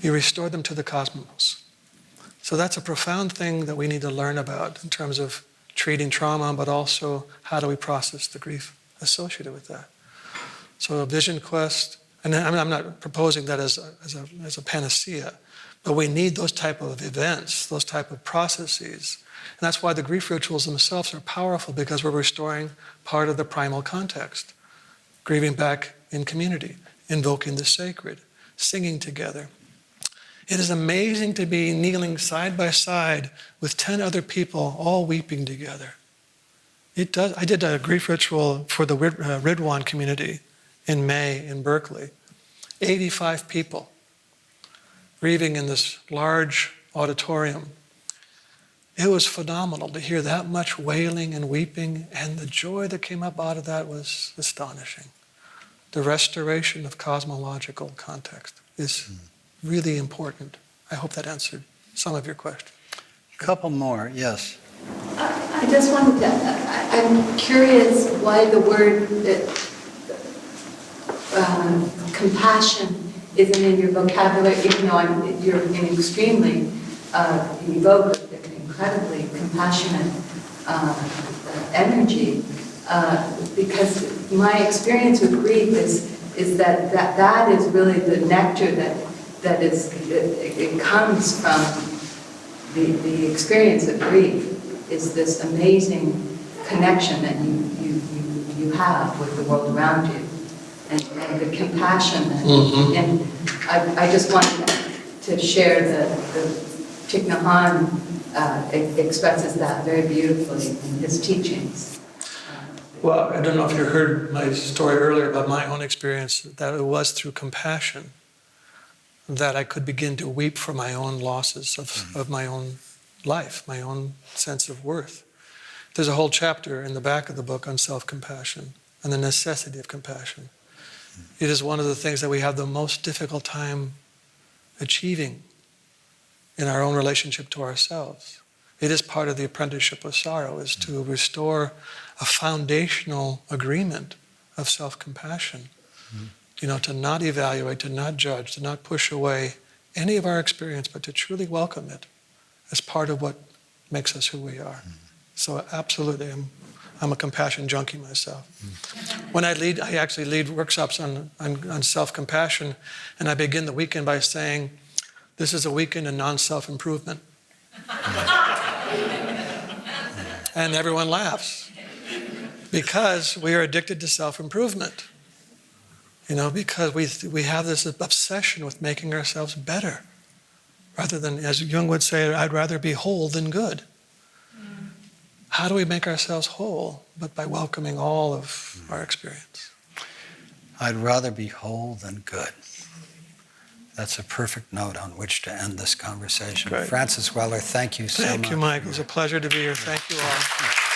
You restore them to the cosmos. So that's a profound thing that we need to learn about in terms of treating trauma, but also how do we process the grief associated with that. So a vision quest, and I'm not proposing that as a panacea, but we need those type of events, those type of processes. And that's why the grief rituals themselves are powerful, because we're restoring part of the primal context. Grieving back in community, invoking the sacred, singing together. It is amazing to be kneeling side by side with 10 other people all weeping together. I did a grief ritual for the Ridwan community in May in Berkeley. 85 people grieving in this large auditorium. It was phenomenal to hear that much wailing and weeping, and the joy that came up out of that was astonishing. The restoration of cosmological context is really important. I hope that answered some of your question. A couple more, yes. I just wanted to, I'm curious why the word compassion isn't in your vocabulary, even though you're an extremely, you evoke an incredibly compassionate energy. Because my experience with grief is that is really the nectar that it comes from the experience of grief, is this amazing connection that you you have with the world around you, and the compassion. And I just wanted to share the Thich Nhat Hanh expresses that very beautifully in his teachings. Well, I don't know if you heard my story earlier about my own experience, that it was through compassion that I could begin to weep for my own losses of my own life, my own sense of worth. There's a whole chapter in the back of the book on self-compassion and the necessity of compassion. It is one of the things that we have the most difficult time achieving in our own relationship to ourselves. It is part of the apprenticeship of sorrow, is to restore a foundational agreement of self-compassion. To not evaluate, to not judge, to not push away any of our experience, but to truly welcome it as part of what makes us who we are. So absolutely, I'm a compassion junkie myself. When I actually lead workshops on self-compassion, and I begin the weekend by saying, this is a weekend of non-self-improvement. And everyone laughs, because we are addicted to self-improvement. Because we have this obsession with making ourselves better, rather than, as Jung would say, I'd rather be whole than good. How do we make ourselves whole? But by welcoming all of our experience. I'd rather be whole than good. That's a perfect note on which to end this conversation. Great. Francis Weller, thank you so much. Thank you, Mike. It was a pleasure to be here. Thank you all.